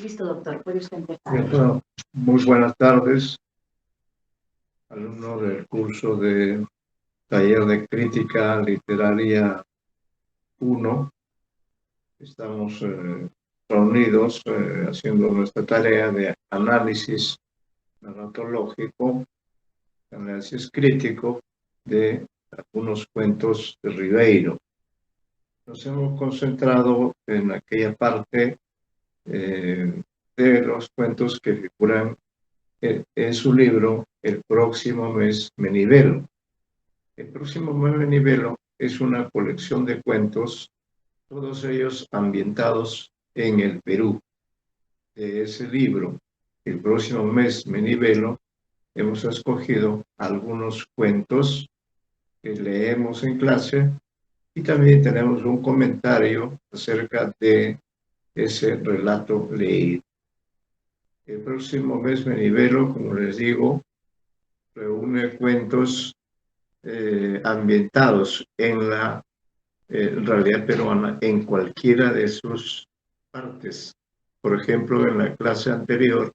Listo, doctor, puede usted empezar. Bueno, muy buenas tardes, alumno del curso de Taller de Crítica Literaria 1. Estamos reunidos haciendo nuestra tarea de análisis narratológico, análisis crítico de algunos cuentos de Ribeiro. Nos hemos concentrado en aquella parte de los cuentos que figuran en su libro El próximo mes me nivelo. El próximo mes me nivelo es una colección de cuentos, todos ellos ambientados en el Perú. De ese libro, El próximo mes me nivelo, hemos escogido algunos cuentos que leemos en clase y también tenemos un comentario acerca de ese relato leído. El próximo mes me nivelo, como les digo, reúne cuentos ambientados en la realidad peruana en cualquiera de sus partes. Por ejemplo, en la clase anterior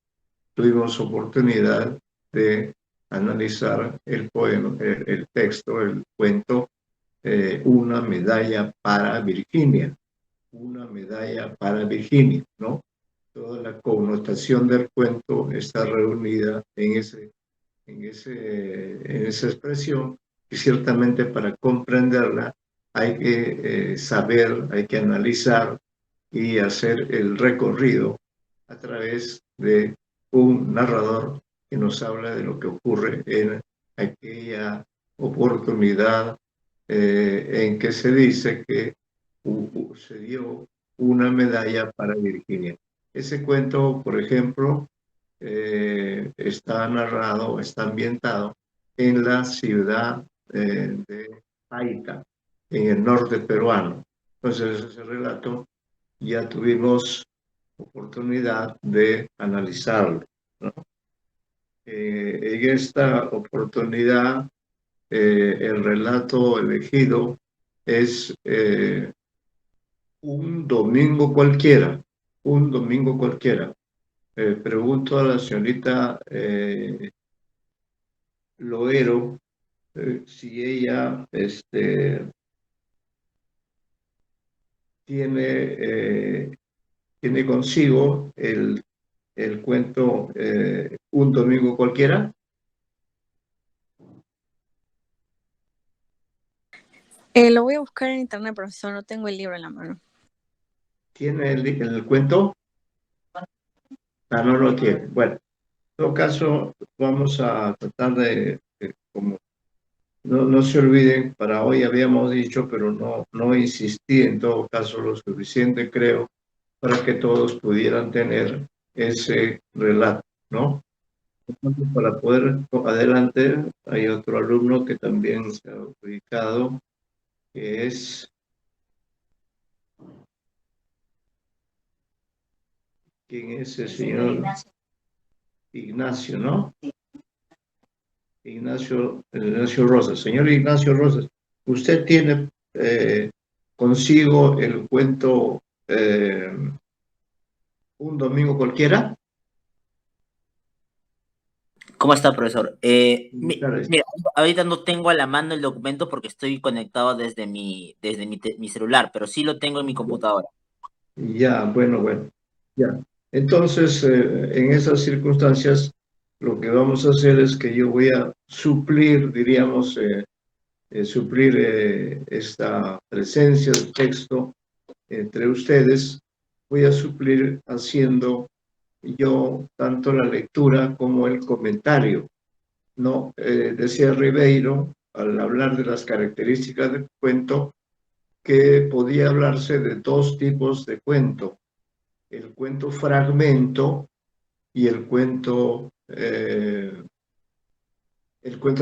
tuvimos oportunidad de analizar el poema, el texto, el cuento, Una medalla para Virginia. Una medalla para Virginia, ¿no? Toda la connotación del cuento está reunida en esa expresión, y ciertamente para comprenderla hay que saber, hay que analizar y hacer el recorrido a través de un narrador que nos habla de lo que ocurre en aquella oportunidad en que se dice que se dio una medalla para Virginia. Ese cuento, por ejemplo, está narrado, está ambientado en la ciudad de Paita, en el norte peruano. Entonces, ese relato ya tuvimos oportunidad de analizarlo, ¿no? En esta oportunidad, el relato elegido es un domingo cualquiera, un domingo cualquiera. Pregunto a la señorita Loero si ella tiene consigo el cuento Un domingo cualquiera. Lo voy a buscar en internet, profesor, no tengo el libro en la mano. ¿Tiene el cuento? Ah, no lo tiene. Bueno, en todo caso, vamos a tratar como no se olviden, para hoy habíamos dicho, pero no insistí en todo caso lo suficiente, creo, para que todos pudieran tener ese relato, ¿no? Entonces, para poder adelante, hay otro alumno que también se ha ubicado, que es... ¿Quién es el señor? Ignacio, ¿no? Ignacio Rosas. Señor Ignacio Rosas, ¿usted tiene consigo el cuento Un domingo cualquiera? ¿Cómo está, profesor? Mira, ahorita no tengo a la mano el documento porque estoy conectado desde mi celular, pero sí lo tengo en mi computadora. Ya, bueno, ya. Entonces, en esas circunstancias, lo que vamos a hacer es que yo voy a suplir, diríamos, suplir esta presencia del texto entre ustedes. Voy a suplir haciendo yo tanto la lectura como el comentario, ¿no? Decía Ribeiro, al hablar de las características del cuento, que podía hablarse de dos tipos de cuento: el cuento fragmento y el cuento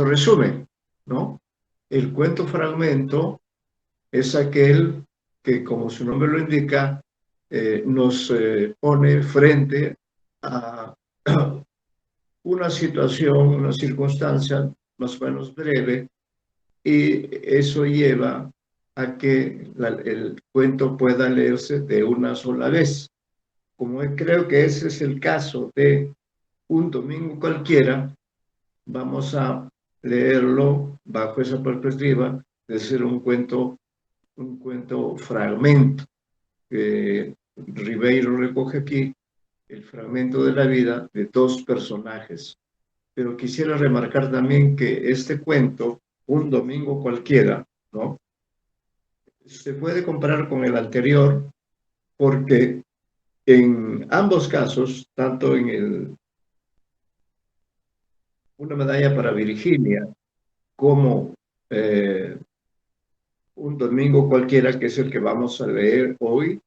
resumen, ¿no? El cuento fragmento es aquel que, como su nombre lo indica, nos pone frente a una situación, una circunstancia más o menos breve, y eso lleva a que el cuento pueda leerse de una sola vez. como creo que ese es el caso de un domingo cualquiera, vamos a leerlo bajo esa perspectiva de ser un cuento fragmento. Ribeiro recoge aquí el fragmento de la vida de dos personajes. Pero quisiera remarcar también que este cuento, un domingo cualquiera, ¿no? Se puede comparar con el anterior porque en ambos casos, tanto en una medalla para Virginia como un domingo cualquiera, que es el que vamos a leer hoy,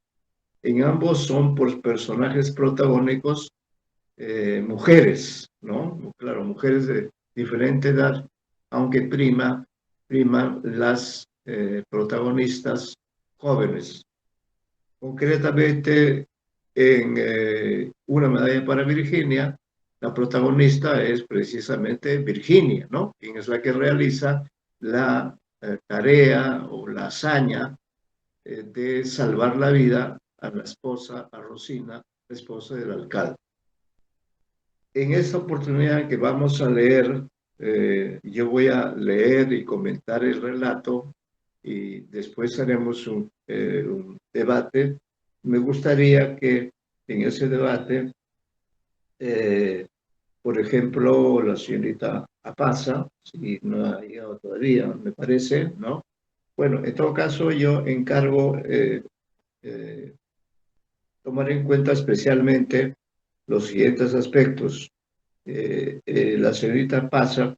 en ambos son por personajes protagónicos mujeres, ¿no? Claro, mujeres de diferente edad, aunque priman las protagonistas jóvenes. Concretamente, en una medalla para Virginia, la protagonista es precisamente Virginia, ¿no? Quien es la que realiza la tarea o la hazaña de salvar la vida a la esposa, a Rosina, la esposa del alcalde. En esta oportunidad que vamos a leer, yo voy a leer y comentar el relato y después haremos un debate. Me gustaría que en ese debate, por ejemplo, la señorita Apaza, si no ha llegado todavía, me parece, ¿no? Bueno, en todo caso, yo encargo tomar en cuenta especialmente los siguientes aspectos. La señorita Pasa,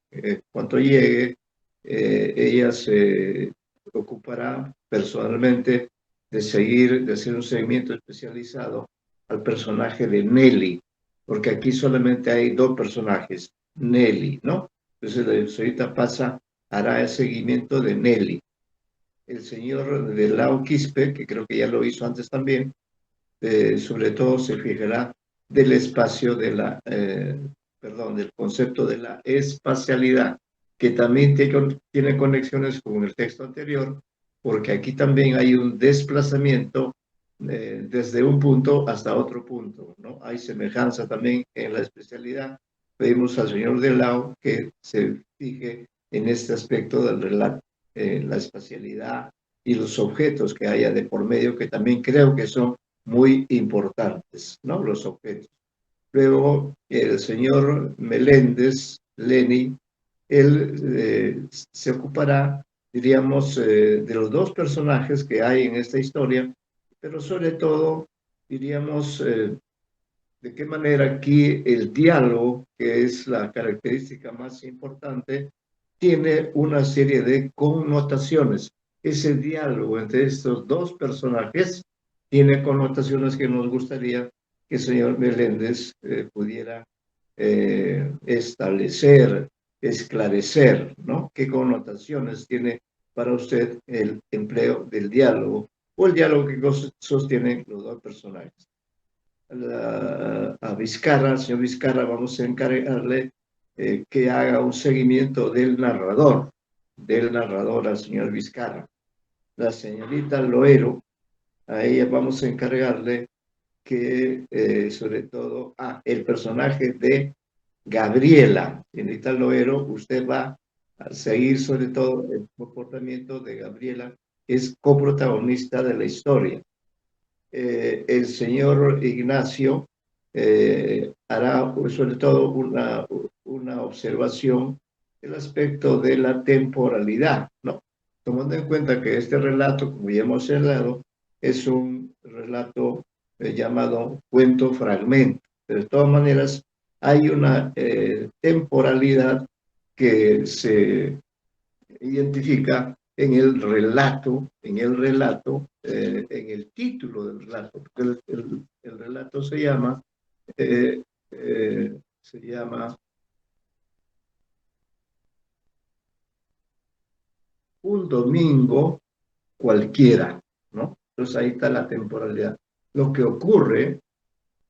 cuando llegue, ella se ocupará personalmente de hacer un seguimiento especializado al personaje de Nelly, porque aquí solamente hay dos personajes, Nelly, ¿no? Entonces la señorita Pasa hará el seguimiento de Nelly. El señor de Lao Quispe, que creo que ya lo hizo antes también, sobre todo se fijará del espacio de la del concepto de la espacialidad, que también tiene conexiones con el texto anterior, porque aquí también hay un desplazamiento desde un punto hasta otro punto, ¿no? Hay semejanza también en la especialidad. Pedimos al señor de Lao que se fije en este aspecto del relato, la espacialidad y los objetos que haya de por medio, que también creo que son muy importantes, ¿no? Los objetos. Luego, el señor Meléndez, Lenny, él se ocupará, diríamos, de los dos personajes que hay en esta historia, pero sobre todo, diríamos, de qué manera aquí el diálogo, que es la característica más importante, tiene una serie de connotaciones. Ese diálogo entre estos dos personajes tiene connotaciones que nos gustaría que el señor Meléndez pudiera establecer, esclarecer, ¿no? ¿Qué connotaciones tiene para usted el empleo del diálogo o el diálogo que sostienen los dos personajes? A Vizcarra, señor Vizcarra, vamos a encargarle que haga un seguimiento del narrador al señor Vizcarra. La señorita Loero, a ella vamos a encargarle que sobre todo, el personaje de Gabriela, señorita Loero, usted va a seguir sobre todo el comportamiento de Gabriela, que es coprotagonista de la historia. El señor Ignacio hará sobre todo una observación del aspecto de la temporalidad, ¿no? Tomando en cuenta que este relato, como ya hemos hablado, es un relato llamado cuento fragmento. Pero de todas maneras, hay una temporalidad que se identifica en el relato, en el título del relato, porque el relato se llama Un domingo cualquiera, ¿no? Entonces ahí está la temporalidad. Lo que ocurre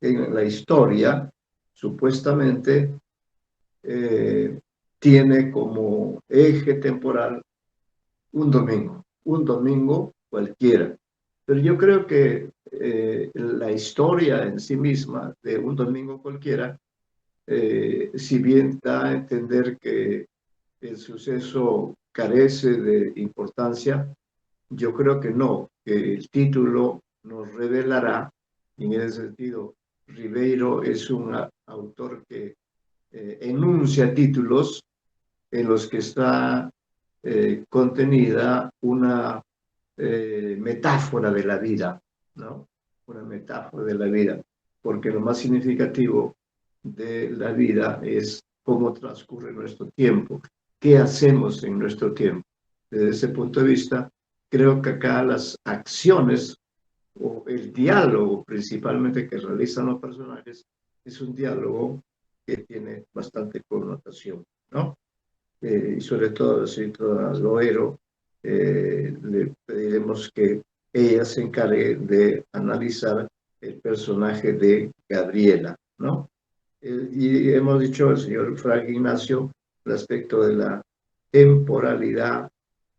en la historia, supuestamente, tiene como eje temporal un domingo cualquiera. Pero yo creo que la historia en sí misma de un domingo cualquiera, si bien da a entender que el suceso carece de importancia, yo creo que no, que el título nos revelará. En ese sentido, Ribeiro es un autor que enuncia títulos en los que está contenida una metáfora de la vida, ¿no? Una metáfora de la vida, porque lo más significativo de la vida es cómo transcurre nuestro tiempo, qué hacemos en nuestro tiempo. Desde ese punto de vista, creo que acá las acciones o el diálogo principalmente que realizan los personajes es un diálogo que tiene bastante connotación, ¿no? Y sobre todo al señorita Loero, le pediremos que ella se encargue de analizar el personaje de Gabriela, ¿no? Y hemos dicho al señor Frank Ignacio el aspecto de la temporalidad,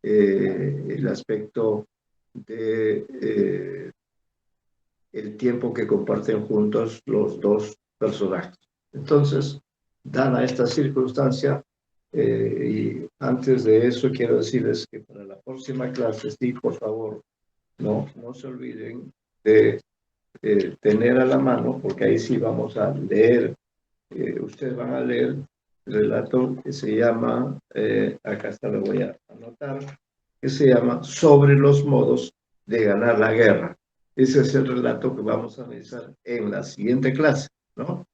el aspecto de el tiempo que comparten juntos los dos personajes. Entonces, dada esta circunstancia, y antes de eso quiero decirles que para la próxima clase, sí, por favor, no se olviden de tener a la mano, porque ahí sí vamos a leer, ustedes van a leer el relato que se llama, acá está, lo voy a anotar, que se llama Sobre los modos de ganar la guerra. Ese es el relato que vamos a analizar en la siguiente clase, ¿no?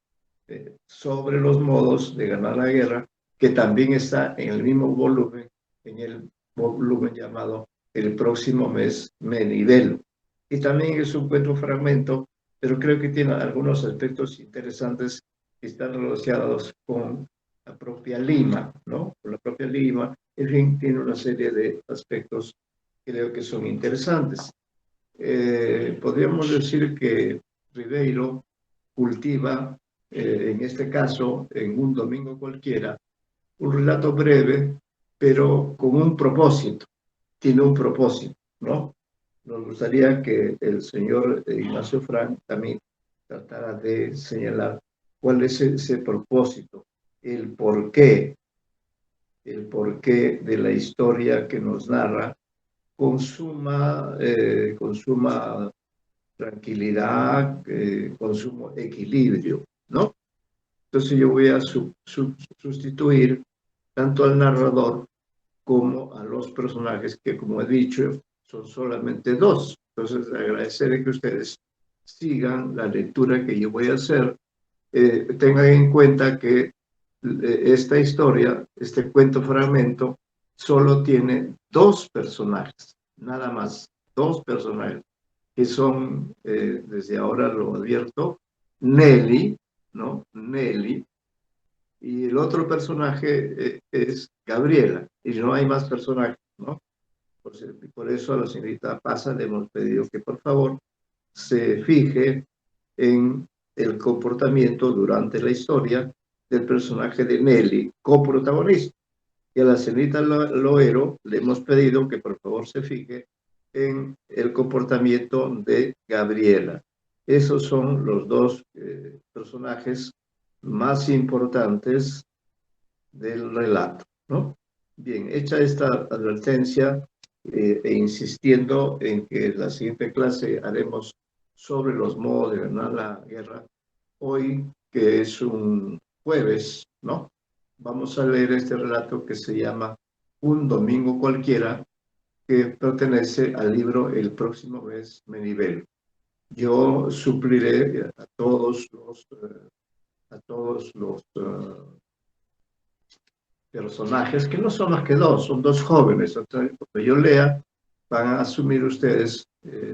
Sobre los modos de ganar la guerra, que también está en el mismo volumen, en el volumen llamado El próximo mes me nivelo. Y también es un cuento fragmento, pero creo que tiene algunos aspectos interesantes que están relacionados con la propia Lima, ¿no? Con la propia Lima. En fin, tiene una serie de aspectos que creo que son interesantes. Podríamos decir que Ribeiro cultiva, en este caso, en un domingo cualquiera, un relato breve, pero con un propósito, tiene un propósito, ¿no? Nos gustaría que el señor Ignacio Frank también tratara de señalar cuál es ese propósito, el porqué de la historia que nos narra con suma tranquilidad, con sumo equilibrio, ¿no? Entonces yo voy a sustituir tanto al narrador como a los personajes que, como he dicho, son solamente dos. Entonces agradeceré que ustedes sigan la lectura que yo voy a hacer. Tengan en cuenta que esta historia, este cuento fragmento, solo tiene dos personajes, nada más, dos personajes, que son, desde ahora lo advierto, Nelly, ¿no? Nelly, y el otro personaje es Gabriela, y no hay más personajes, ¿no? Por eso a la señorita Pasa le hemos pedido que por favor se fije en el comportamiento durante la historia del personaje de Nelly, coprotagonista. Y a la señorita Loero le hemos pedido que por favor se fije en el comportamiento de Gabriela. Esos son los dos personajes más importantes del relato, ¿no? Bien, hecha esta advertencia e insistiendo en que la siguiente clase haremos sobre los modos de ganar la guerra, hoy que es un jueves, ¿no? Vamos a leer este relato que se llama Un domingo cualquiera, que pertenece al libro El próximo mes me nivelo. Yo supliré a todos los personajes, que no son más que dos, son dos jóvenes. Entonces, cuando yo lea, van a asumir ustedes,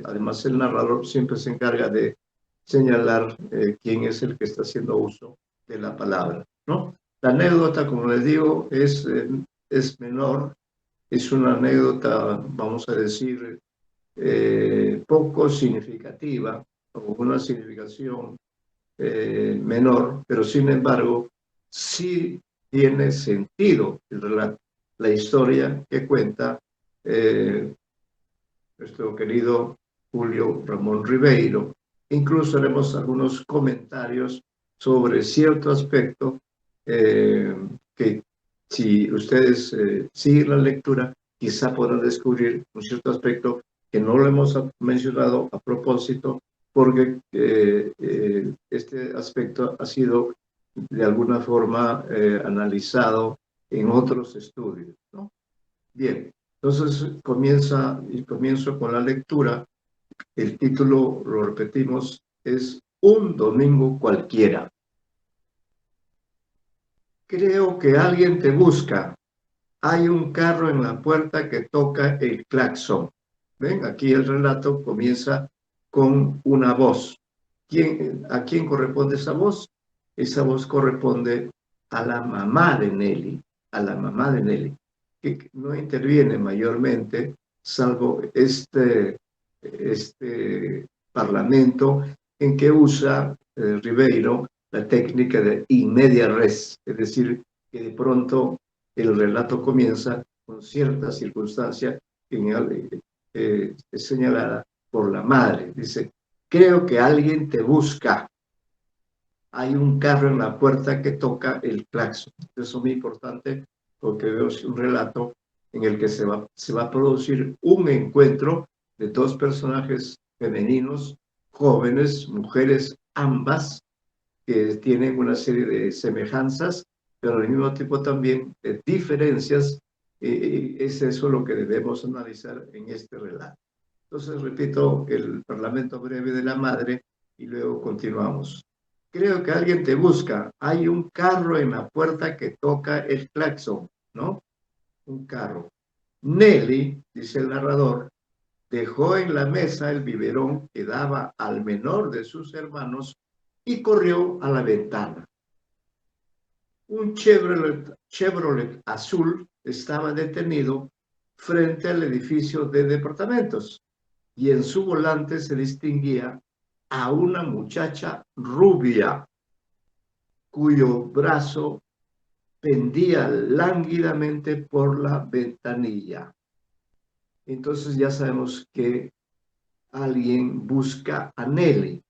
además el narrador siempre se encarga de señalar quién es el que está haciendo uso de la palabra, ¿no? La anécdota, como les digo, es menor, es una anécdota, vamos a decir, poco significativa, o una significación menor, pero sin embargo, sí tiene sentido el relato, la historia que cuenta nuestro querido Julio Ramón Ribeiro. Incluso haremos algunos comentarios sobre cierto aspecto que si ustedes siguen la lectura, quizá podrán descubrir un cierto aspecto que no lo hemos mencionado a propósito, porque este aspecto ha sido de alguna forma analizado en otros estudios, ¿no? Bien, entonces comienzo con la lectura. El título, lo repetimos, es Un domingo cualquiera. Creo que alguien te busca. Hay un carro en la puerta que toca el claxon. ¿Ven? Aquí el relato comienza con una voz. ¿A quién corresponde esa voz? Esa voz corresponde a la mamá de Nelly, que no interviene mayormente, salvo este parlamento en que usa Ribeiro la técnica de in media res, es decir, que de pronto el relato comienza con cierta circunstancia señalada por la madre. Dice, creo que alguien te busca. Hay un carro en la puerta que toca el claxon. Eso es muy importante porque veo un relato en el que se va a producir un encuentro de dos personajes femeninos, jóvenes, mujeres ambas, que tienen una serie de semejanzas, pero al mismo tiempo también de diferencias. Es eso lo que debemos analizar en este relato. Entonces, repito, el parlamento breve de la madre y luego continuamos. Creo que alguien te busca. Hay un carro en la puerta que toca el claxon, ¿no? Un carro. Nelly, dice el narrador, dejó en la mesa el biberón que daba al menor de sus hermanos y corrió a la ventana. Un Chevrolet azul estaba detenido frente al edificio de departamentos y en su volante se distinguía a una muchacha rubia cuyo brazo pendía lánguidamente por la ventanilla. Entonces ya sabemos que alguien busca a Nelly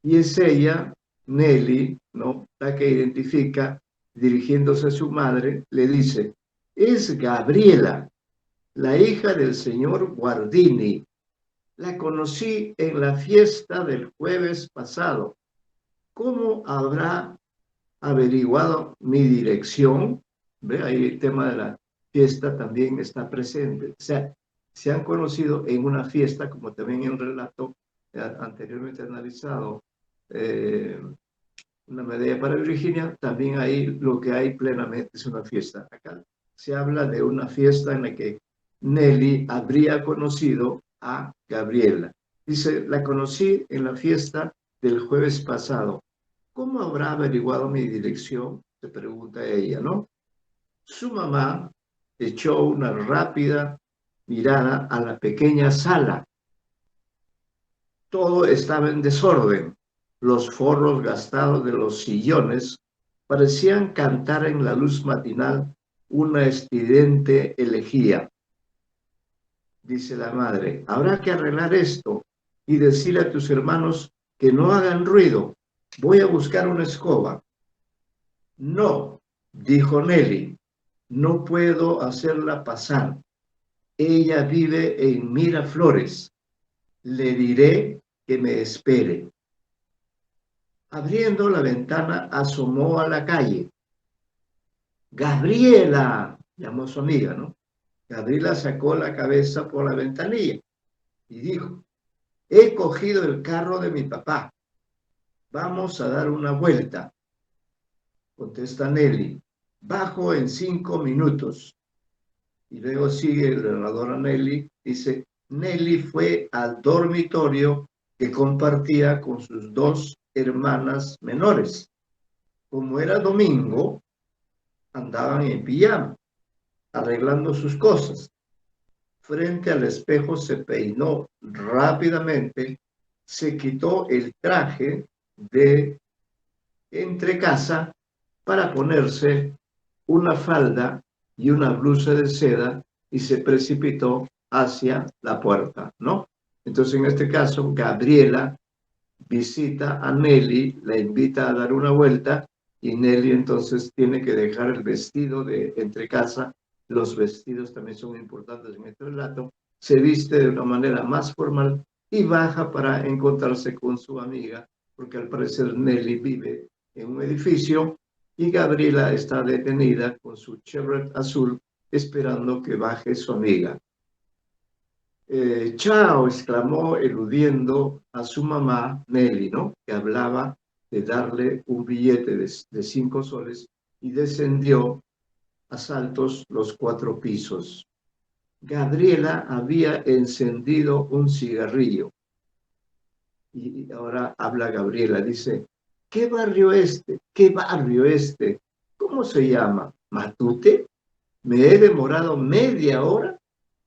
y es ella, Nelly, ¿no?, la que identifica, dirigiéndose a su madre, le dice, es Gabriela, la hija del señor Guardini. La conocí en la fiesta del jueves pasado. ¿Cómo habrá averiguado mi dirección? ¿Ve? Ahí el tema de la fiesta también está presente. O sea, se han conocido en una fiesta, como también en un relato anteriormente analizado, una medalla para Virginia, también ahí lo que hay plenamente es una fiesta. Acá se habla de una fiesta en la que Nelly habría conocido a Gabriela. Dice, la conocí en la fiesta del jueves pasado. ¿Cómo habrá averiguado mi dirección? Se pregunta ella, ¿no? Su mamá echó una rápida mirada a la pequeña sala. Todo estaba en desorden. Los forros gastados de los sillones parecían cantar en la luz matinal una estridente elegía. Dice la madre, habrá que arreglar esto y decirle a tus hermanos que no hagan ruido. Voy a buscar una escoba. No, dijo Nelly, no puedo hacerla pasar. Ella vive en Miraflores. Le diré que me espere. Abriendo la ventana, asomó a la calle. Gabriela, llamó su amiga, ¿no? Gabriela sacó la cabeza por la ventanilla y dijo, he cogido el carro de mi papá. Vamos a dar una vuelta. Contesta Nelly, bajo en 5 minutos. Y luego sigue el narrador a Nelly, dice, Nelly fue al dormitorio que compartía con sus 2 hermanas menores. Como era domingo, andaban en pijama, arreglando sus cosas. Frente al espejo se peinó rápidamente, se quitó el traje de entrecasa para ponerse una falda y una blusa de seda y se precipitó hacia la puerta, ¿no? Entonces, en este caso, Gabriela visita a Nelly, la invita a dar una vuelta y Nelly entonces tiene que dejar el vestido de entre casa. Los vestidos también son importantes en este relato. Se viste de una manera más formal y baja para encontrarse con su amiga, porque al parecer Nelly vive en un edificio y Gabriela está detenida con su Chevrolet azul esperando que baje su amiga. Chao, exclamó eludiendo a su mamá Nelly, ¿no? Que hablaba de darle un billete de 5 soles y descendió a saltos los 4 pisos. Gabriela había encendido un cigarrillo y ahora habla Gabriela, dice, ¿qué barrio este? ¿Qué barrio este? ¿Cómo se llama? ¿Matute? Me he demorado media hora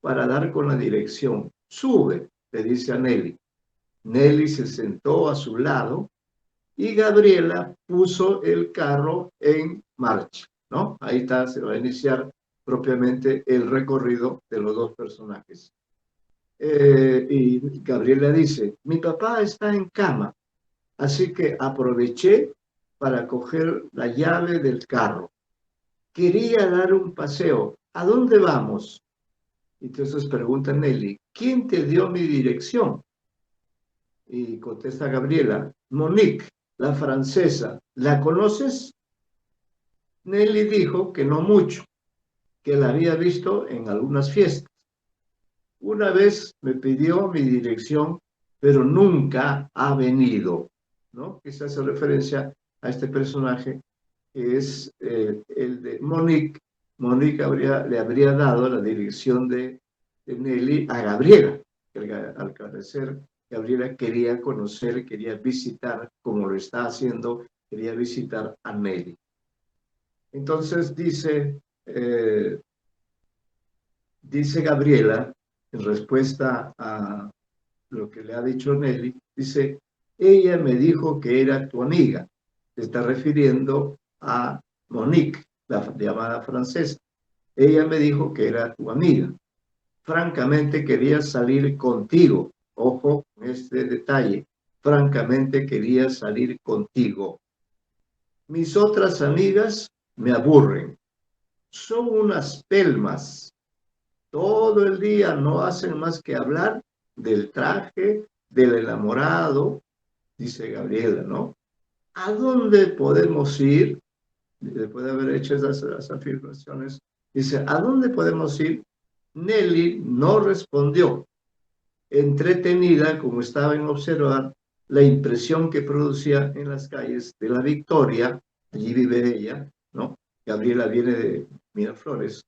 para dar con la dirección. Sube, le dice a Nelly. Nelly se sentó a su lado y Gabriela puso el carro en marcha, ¿no? Ahí está, se va a iniciar propiamente el recorrido de los dos personajes. Y Gabriela dice, mi papá está en cama, así que aproveché para coger la llave del carro. Quería dar un paseo. ¿A dónde vamos? Entonces pregunta Nelly, ¿quién te dio mi dirección? Y contesta Gabriela, Monique, la francesa. ¿La conoces? Nelly dijo que no mucho, que la había visto en algunas fiestas. Una vez me pidió mi dirección, pero nunca ha venido, ¿no? Esa hace referencia a este personaje que es el de Monique. Monique le habría dado la dirección de Nelly a Gabriela, que al parecer Gabriela quería conocer, quería visitar, como lo está haciendo, quería visitar a Nelly. Entonces dice Gabriela, en respuesta a lo que le ha dicho Nelly, dice, ella me dijo que era tu amiga. Se está refiriendo a Monique, la llamada francesa. Ella me dijo que era tu amiga. Francamente quería salir contigo. Ojo con este detalle. Francamente quería salir contigo. Mis otras amigas me aburren. Son unas pelmas. Todo el día no hacen más que hablar del traje, del enamorado, dice Gabriela, ¿no? ¿A dónde podemos ir? Después de haber hecho esas afirmaciones, dice, ¿a dónde podemos ir? Nelly no respondió, entretenida como estaba en observar la impresión que producía en las calles de La Victoria, allí vive ella, ¿no? Gabriela viene de Miraflores,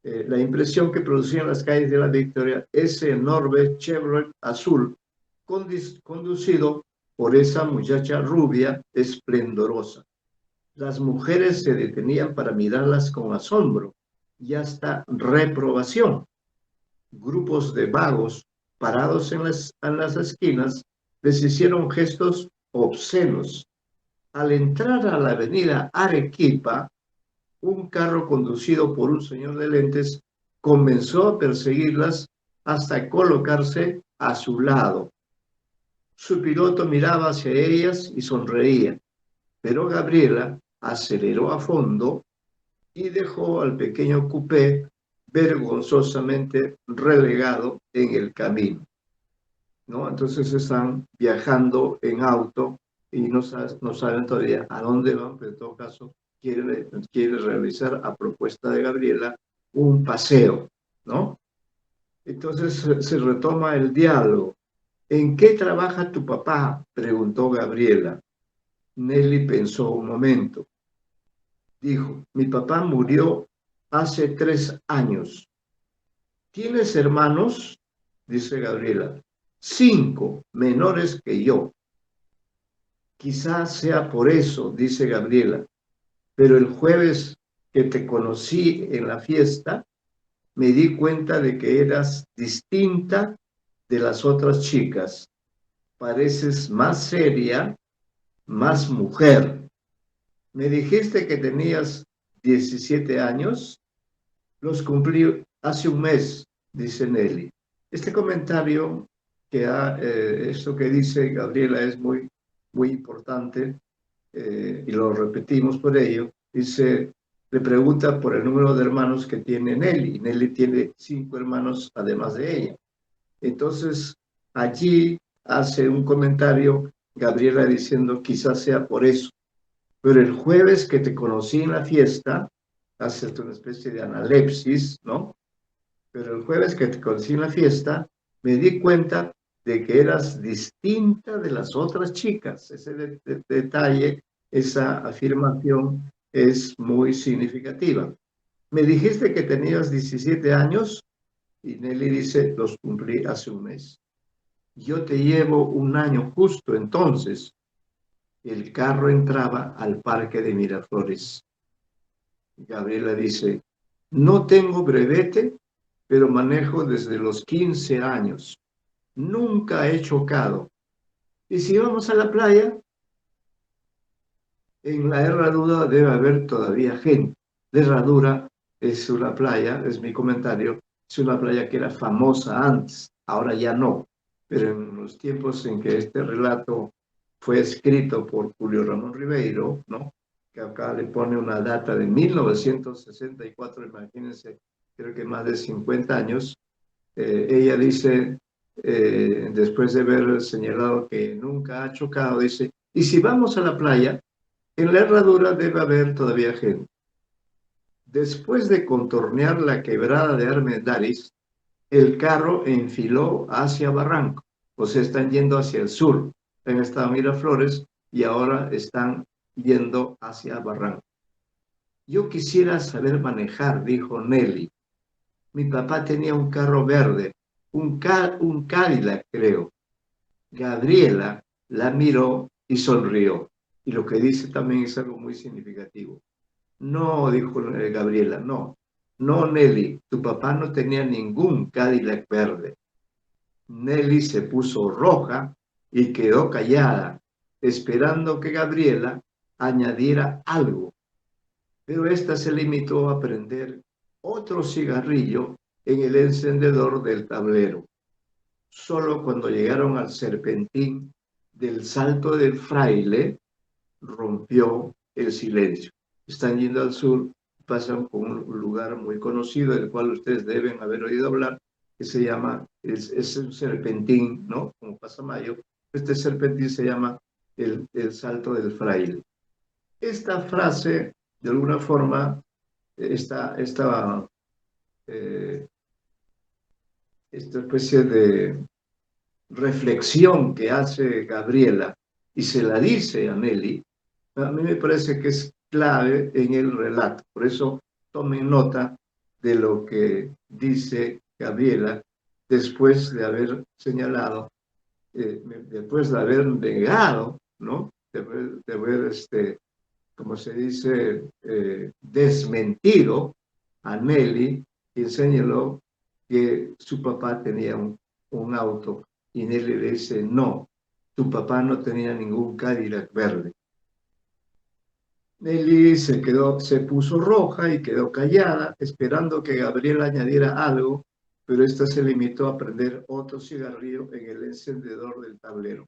la impresión que producía en las calles de La Victoria ese enorme Chevrolet azul conducido por esa muchacha rubia esplendorosa. Las mujeres se detenían para mirarlas con asombro y hasta reprobación. Grupos de vagos parados en las esquinas les hicieron gestos obscenos. Al entrar a la avenida Arequipa, un carro conducido por un señor de lentes comenzó a perseguirlas hasta colocarse a su lado. Su piloto miraba hacia ellas y sonreía, pero Gabriela aceleró a fondo y dejó al pequeño coupé vergonzosamente relegado en el camino, ¿no? Entonces están viajando en auto y no saben todavía a dónde van, pero en todo caso quiere realizar a propuesta de Gabriela un paseo, ¿no? Entonces se retoma el diálogo. ¿En qué trabaja tu papá?, preguntó Gabriela. Nelly pensó un momento. Dijo, mi papá murió hace 3 años. ¿Tienes hermanos? Dice Gabriela. 5 menores que yo. Quizás sea por eso, dice Gabriela, pero el jueves que te conocí en la fiesta, me di cuenta de que eras distinta de las otras chicas. Pareces más seria, más mujer. Me dijiste que tenías 17 años. Los cumplí hace un mes, dice Nelly. Este comentario esto que dice Gabriela es muy, muy importante, y lo repetimos por ello. Dice, le pregunta por el número de hermanos que tiene Nelly. Nelly tiene 5 hermanos además de ella. Entonces, allí hace un comentario Gabriela diciendo, quizás sea por eso. Pero el jueves que te conocí en la fiesta, hace una especie de analepsis, ¿no? Pero el jueves que te conocí en la fiesta, me di cuenta de que eras distinta de las otras chicas. Ese detalle, esa afirmación es muy significativa. Me dijiste que tenías 17 años y Nelly dice, los cumplí hace un mes. Yo te llevo un año justo entonces. El carro entraba al parque de Miraflores. Gabriela dice, no tengo brevete, pero manejo desde los 15 años. Nunca he chocado. Y si vamos a la playa, en la Herradura debe haber todavía gente. La Herradura es una playa, es mi comentario, es una playa que era famosa antes, ahora ya no. Pero en los tiempos en que este relato fue escrito por Julio Ramón Ribeiro, ¿no? Que acá le pone una data de 1964, imagínense, creo que más de 50 años. Ella dice, después de haber señalado que nunca ha chocado, dice, y si vamos a la playa, en la Herradura debe haber todavía gente. Después de contornear la quebrada de Armendáriz, el carro enfiló hacia Barranco, o sea, están yendo hacia el sur. Han estado Miraflores y ahora están yendo hacia Barranco. Yo quisiera saber manejar, dijo Nelly. Mi papá tenía un carro verde, un Cadillac, creo. Gabriela la miró y sonrió. Y lo que dice también es algo muy significativo. No, dijo Gabriela, no. No, Nelly, tu papá no tenía ningún Cadillac verde. Nelly se puso roja y quedó callada, esperando que Gabriela añadiera algo. Pero ésta se limitó a prender otro cigarrillo en el encendedor del tablero. Solo cuando llegaron al serpentín del Salto del Fraile, rompió el silencio. Están yendo al sur, pasan por un lugar muy conocido, del cual ustedes deben haber oído hablar, que se llama, es un serpentín, ¿no? Como Pasamayo. Este serpentín se llama el Salto del Fraile. Esta frase, de alguna forma, esta especie de reflexión que hace Gabriela y se la dice a Nelly, a mí me parece que es clave en el relato. Por eso tomen nota de lo que dice Gabriela después de haber señalado, después de haber negado, ¿no? De haber como se dice, desmentido a Nelly, quien señaló que su papá tenía un auto. Y Nelly le dice, no, tu papá no tenía ningún Cadillac verde. Nelly se puso roja y quedó callada, esperando que Gabriel añadiera algo, pero esta se limitó a prender otro cigarrillo en el encendedor del tablero.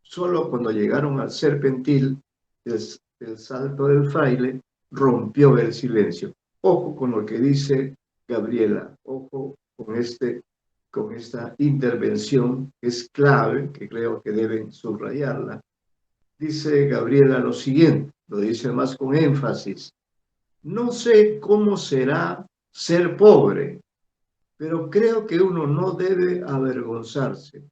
Solo cuando llegaron al serpentil, el Salto del Fraile, rompió el silencio. Ojo con lo que dice Gabriela, ojo con esta intervención, que es clave, que creo que deben subrayarla. Dice Gabriela lo siguiente, lo dice más con énfasis. No sé cómo será ser pobre, pero creo que uno no debe avergonzarse.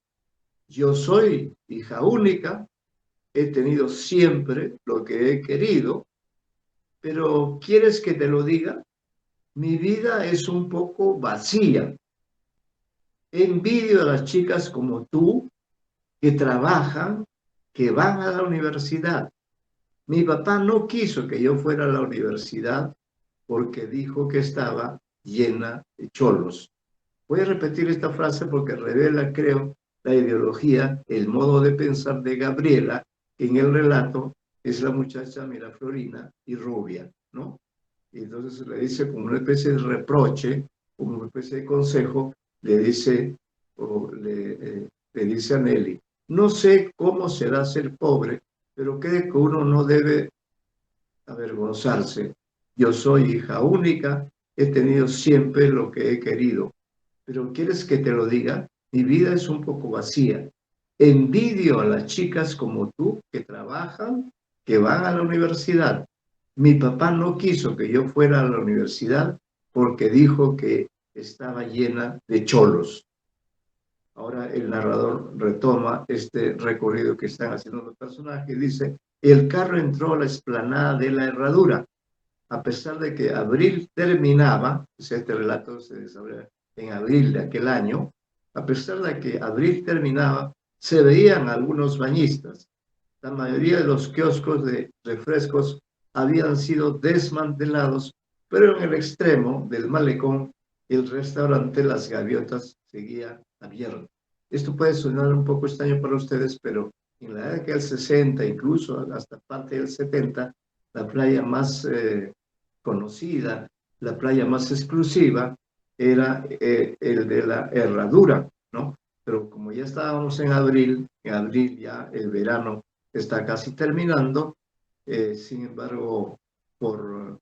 Yo soy hija única, he tenido siempre lo que he querido, pero ¿quieres que te lo diga? Mi vida es un poco vacía. Envidio a las chicas como tú, que trabajan, que van a la universidad. Mi papá no quiso que yo fuera a la universidad porque dijo que estaba llena de cholos. Voy a repetir esta frase porque revela, creo, la ideología, el modo de pensar de Gabriela, que en el relato es la muchacha miraflorina y rubia, ¿no? Y entonces le dice como una especie de reproche, como una especie de consejo, le dice, le dice a Nelly, no sé cómo será ser pobre, pero creo que uno no debe avergonzarse. Yo soy hija única, he tenido siempre lo que he querido. Pero ¿quieres que te lo diga? Mi vida es un poco vacía. Envidio a las chicas como tú que trabajan, que van a la universidad. Mi papá no quiso que yo fuera a la universidad porque dijo que estaba llena de cholos. Ahora el narrador retoma este recorrido que están haciendo los personajes y dice, el carro entró a la explanada de la Herradura. A pesar de que abril terminaba, este relato se desarrolla en abril de aquel año, a pesar de que abril terminaba, se veían algunos bañistas. La mayoría de los kioscos de refrescos habían sido desmantelados, pero en el extremo del malecón, el restaurante Las Gaviotas seguía abierto. Esto puede sonar un poco extraño para ustedes, pero en la década del 60, incluso hasta parte del 70, la playa más conocida, la playa más exclusiva, era el de la Herradura, ¿no? Pero como ya estábamos en abril ya el verano está casi terminando, sin embargo, por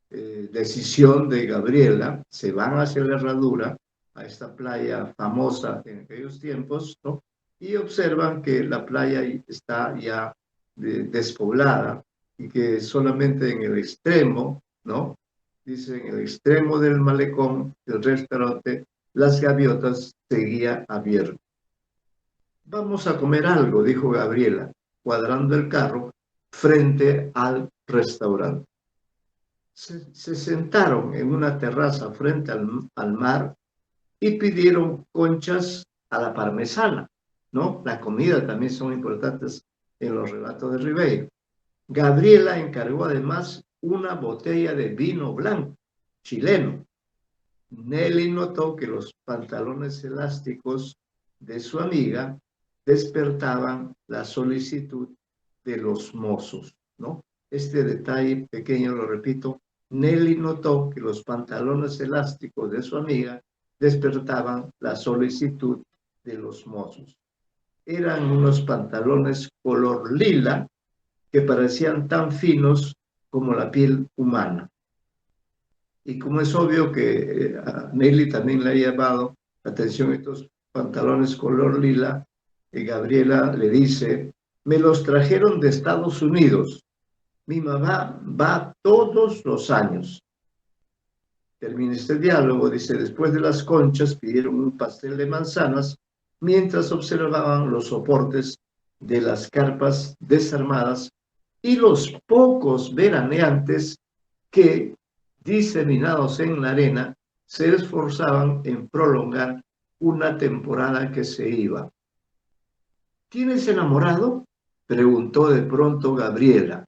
decisión de Gabriela, se van hacia la Herradura, a esta playa famosa en aquellos tiempos, ¿no? Y observan que la playa está ya despoblada y que solamente en el extremo, ¿no? Dice, en el extremo del malecón, del restaurante, Las Gaviotas seguía abierto. Vamos a comer algo, dijo Gabriela, cuadrando el carro frente al restaurante. Se sentaron en una terraza frente al mar y pidieron conchas a la parmesana, ¿no? La comida también son importantes en los relatos de Ribeiro. Gabriela encargó además una botella de vino blanco chileno. Nelly notó que los pantalones elásticos de su amiga despertaban la solicitud de los mozos, ¿no? Este detalle pequeño, lo repito, Nelly notó que los pantalones elásticos de su amiga despertaban la solicitud de los mozos. Eran unos pantalones color lila que parecían tan finos como la piel humana. Y como es obvio que a Nelly también le ha llamado la atención estos pantalones color lila, Gabriela le dice, me los trajeron de Estados Unidos. Mi mamá va todos los años. Termina este diálogo, dice, después de las conchas pidieron un pastel de manzanas mientras observaban los soportes de las carpas desarmadas y los pocos veraneantes que, diseminados en la arena, se esforzaban en prolongar una temporada que se iba. ¿Tienes enamorado?, preguntó de pronto Gabriela.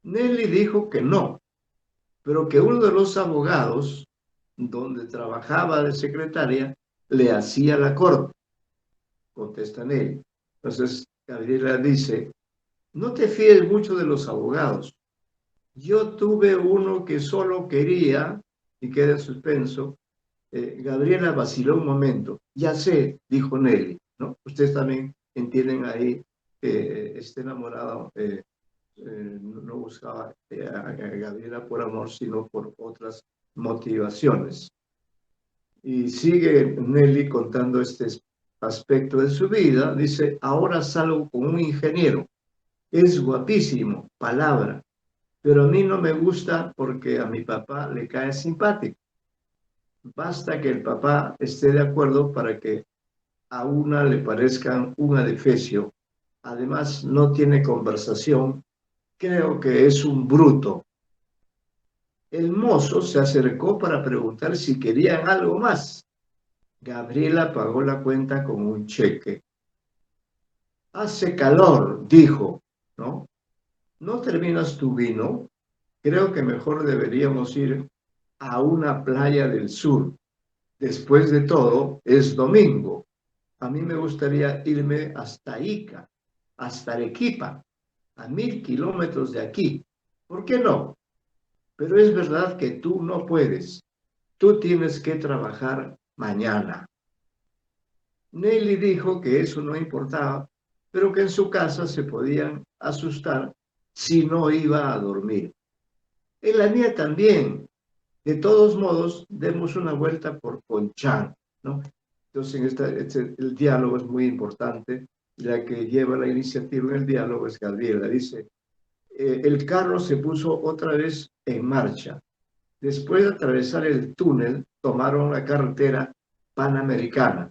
Nelly dijo que no, pero que uno de los abogados, donde trabajaba de secretaria, le hacía la corte. Contesta Nelly. Entonces Gabriela dice, no te fíes mucho de los abogados. Yo tuve uno que solo quería, y queda en suspenso. Gabriela vaciló un momento. Ya sé, dijo Nelly, ¿no? Ustedes también entienden ahí que este enamorado no buscaba a Gabriela por amor, sino por otras motivaciones. Y sigue Nelly contando este aspecto de su vida. Dice, ahora salgo con un ingeniero. Es guapísimo, palabra. Pero a mí no me gusta porque a mi papá le cae simpático. Basta que el papá esté de acuerdo para que a una le parezcan un adefesio. Además, no tiene conversación. Creo que es un bruto. El mozo se acercó para preguntar si querían algo más. Gabriela pagó la cuenta con un cheque. Hace calor, dijo, ¿no? ¿No terminas tu vino? Creo que mejor deberíamos ir a una playa del sur. Después de todo, es domingo. A mí me gustaría irme hasta Ica, hasta Arequipa, a 1000 kilómetros de aquí. ¿Por qué no? Pero es verdad que tú no puedes. Tú tienes que trabajar mañana. Nelly dijo que eso no importaba, pero que en su casa se podían asustar si no iba a dormir. En la mía también. De todos modos, demos una vuelta por Conchán, ¿no? Entonces, el diálogo es muy importante. La que lleva la iniciativa en el diálogo es Gabriela. Dice, el carro se puso otra vez en marcha. Después de atravesar el túnel, tomaron la carretera panamericana.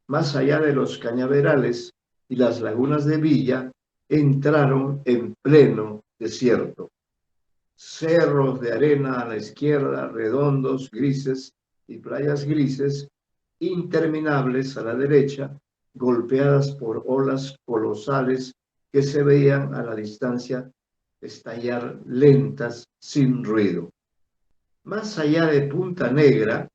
Más allá de los cañaverales y las lagunas de Villa, entraron en pleno desierto. Cerros de arena a la izquierda, redondos, grises, y playas grises, interminables a la derecha, golpeadas por olas colosales que se veían a la distancia estallar lentas sin ruido. Más allá de Punta Negra,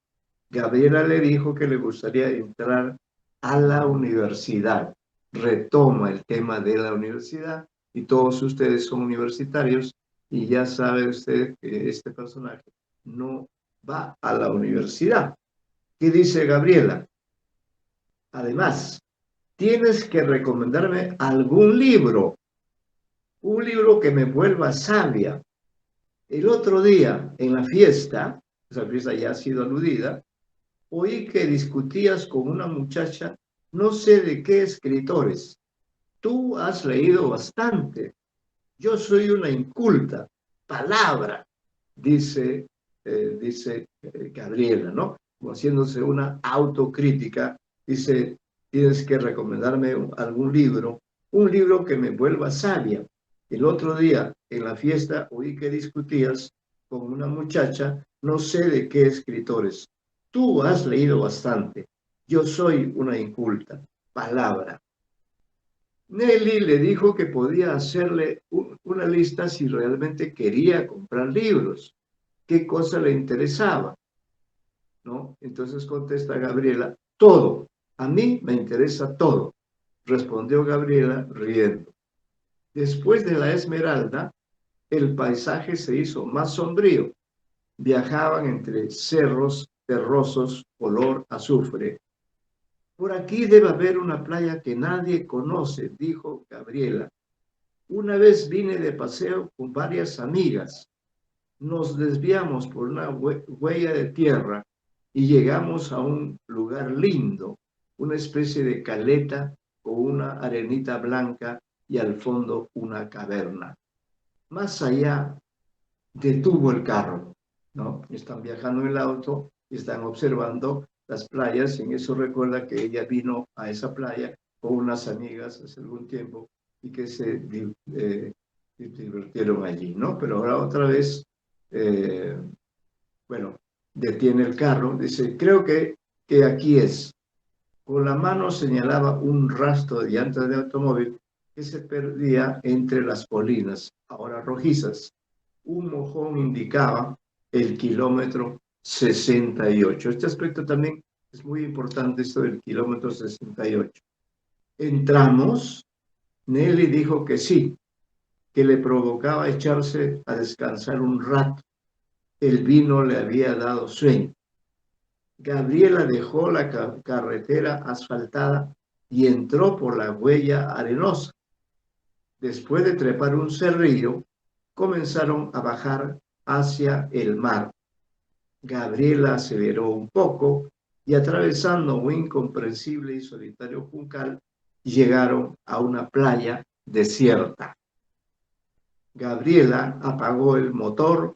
Gabriela le dijo que le gustaría entrar a la universidad. Retoma el tema de la universidad y todos ustedes son universitarios y ya sabe usted que este personaje no va a la universidad. ¿Qué dice Gabriela? Además, tienes que recomendarme algún libro, un libro que me vuelva sabia. El otro día, en la fiesta, esa fiesta ya ha sido aludida, oí que discutías con una muchacha, no sé de qué escritores. Tú has leído bastante. Yo soy una inculta. Palabra, dice Gabriela, ¿no? Como haciéndose una autocrítica. Dice, tienes que recomendarme algún libro, un libro que me vuelva sabia. El otro día, en la fiesta, oí que discutías con una muchacha, no sé de qué escritores. Tú has leído bastante. Yo soy una inculta. Palabra. Nelly le dijo que podía hacerle una lista si realmente quería comprar libros, qué cosa le interesaba, ¿no? Entonces contesta Gabriela, todo, a mí me interesa todo, respondió Gabriela riendo. Después de la Esmeralda, el paisaje se hizo más sombrío. Viajaban entre cerros terrosos color azufre. Por aquí debe haber una playa que nadie conoce, dijo Gabriela. Una vez vine de paseo con varias amigas. Nos desviamos por una huella de tierra y llegamos a un lugar lindo, una especie de caleta con una arenita blanca y al fondo una caverna. Más allá detuvo el carro, ¿no? Están viajando en el auto y están observando las playas y en eso recuerda que ella vino a esa playa con unas amigas hace algún tiempo y que se divirtieron allí, ¿no? Pero ahora otra vez, bueno, detiene el carro, dice, creo que aquí es. Con la mano señalaba un rastro de llantas de automóvil que se perdía entre las colinas, ahora rojizas. Un mojón indicaba el kilómetro 68. Este aspecto también es muy importante, esto del kilómetro 68. Entramos, Nelly dijo que sí, que le provocaba echarse a descansar un rato. El vino le había dado sueño. Gabriela dejó la carretera asfaltada y entró por la huella arenosa. Después de trepar un cerrillo, comenzaron a bajar hacia el mar. Gabriela aceleró un poco y atravesando un incomprensible y solitario juncal, llegaron a una playa desierta. Gabriela apagó el motor,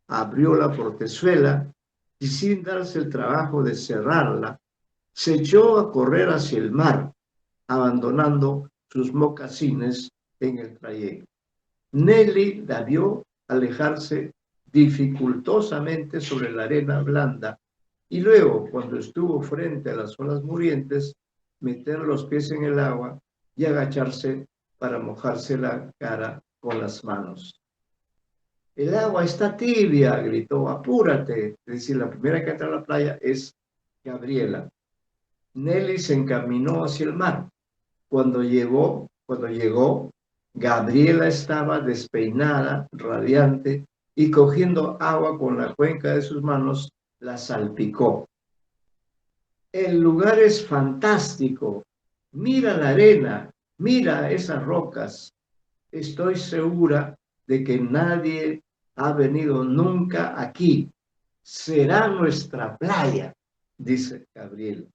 abrió la portezuela y sin darse el trabajo de cerrarla, se echó a correr hacia el mar, abandonando sus mocasines en el trayecto. Nelly la vio alejarse dificultosamente sobre la arena blanda y luego, cuando estuvo frente a las olas murientes, meter los pies en el agua y agacharse para mojarse la cara con las manos. El agua está tibia, gritó, apúrate. Es decir, la primera que entra a la playa es Gabriela. Nelly se encaminó hacia el mar. Cuando llegó, Gabriela estaba despeinada, radiante, y cogiendo agua con la cuenca de sus manos, la salpicó. el lugar es fantástico. Mira la arena, mira esas rocas. Estoy segura de que nadie ha venido nunca aquí. Será nuestra playa, dice Gabriela.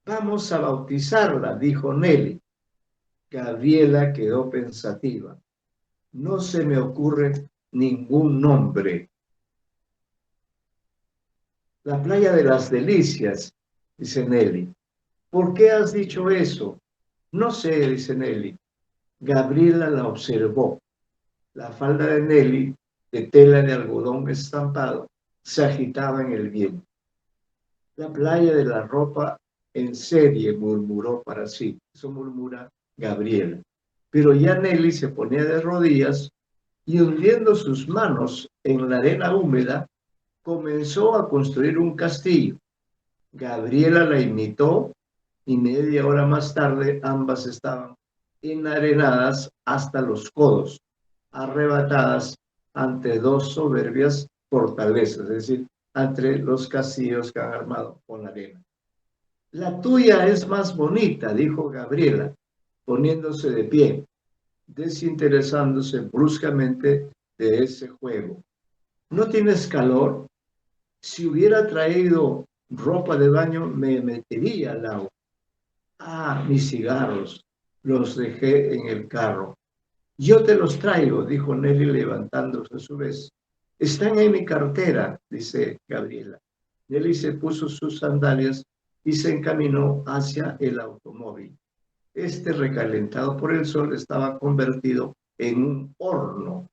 Vamos a bautizarla, dijo Nelly. Gabriela quedó pensativa. No se me ocurre ningún nombre. La playa de las Delicias, dice Nelly. ¿Por qué has dicho eso? No sé, dice Nelly. Gabriela la observó. La falda de Nelly, de tela de algodón estampado, se agitaba en el viento. La playa de la ropa en serie, murmuró para sí. Eso murmura Gabriela. Pero ya Nelly se ponía de rodillas y hundiendo sus manos en la arena húmeda, comenzó a construir un castillo. Gabriela la imitó y media hora más tarde ambas estaban enarenadas hasta los codos, arrebatadas ante dos soberbias fortalezas, es decir, ante los castillos que han armado con la arena. La tuya es más bonita, dijo Gabriela, poniéndose de pie, desinteresándose bruscamente de ese juego. ¿No tienes calor? Si hubiera traído ropa de baño, me metería al agua. Ah, mis cigarros, los dejé en el carro. Yo te los traigo, dijo Nelly levantándose a su vez. Están en mi cartera, dice Gabriela. Nelly se puso sus sandalias y se encaminó hacia el automóvil. Este, recalentado por el sol, estaba convertido en un horno.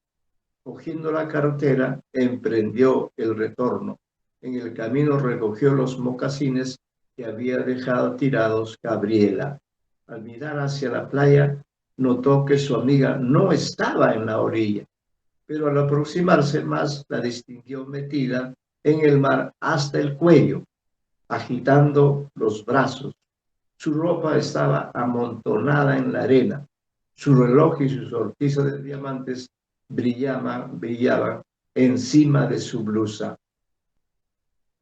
Cogiendo la cartera, emprendió el retorno. En el camino recogió los mocasines que había dejado tirados Gabriela. Al mirar hacia la playa, notó que su amiga no estaba en la orilla, pero al aproximarse más, la distinguió metida en el mar hasta el cuello, agitando los brazos. Su ropa estaba amontonada en la arena. Su reloj y su sortija de diamantes brillaban encima de su blusa.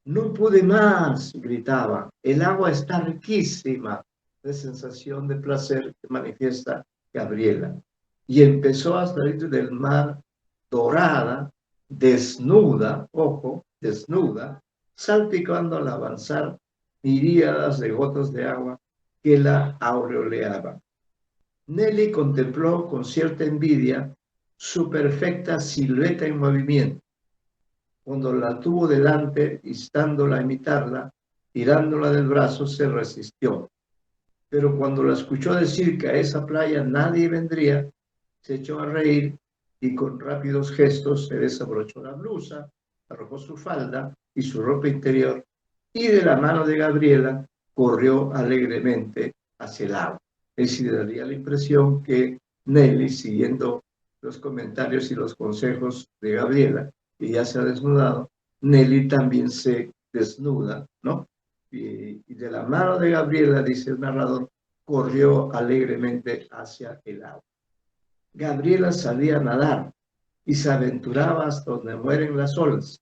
No pude más, gritaba. El agua está riquísima. De sensación de placer que manifiesta Gabriela. Y empezó a salir del mar dorada, desnuda, ojo, desnuda, salpicando al avanzar miríadas de gotas de agua que la aureoleaban. Nelly contempló con cierta envidia su perfecta silueta en movimiento. Cuando la tuvo delante, instándola a imitarla, tirándola del brazo, se resistió. Pero cuando la escuchó decir que a esa playa nadie vendría, se echó a reír y con rápidos gestos se desabrochó la blusa, arrojó su falda y su ropa interior y de la mano de Gabriela corrió alegremente hacia el agua. Es decir, daría la impresión que Nelly, siguiendo los comentarios y los consejos de Gabriela, que ya se ha desnudado, Nelly también se desnuda, ¿no? Y de la mano de Gabriela, dice el narrador, corrió alegremente hacia el agua. Gabriela salía a nadar y se aventuraba hasta donde mueren las olas.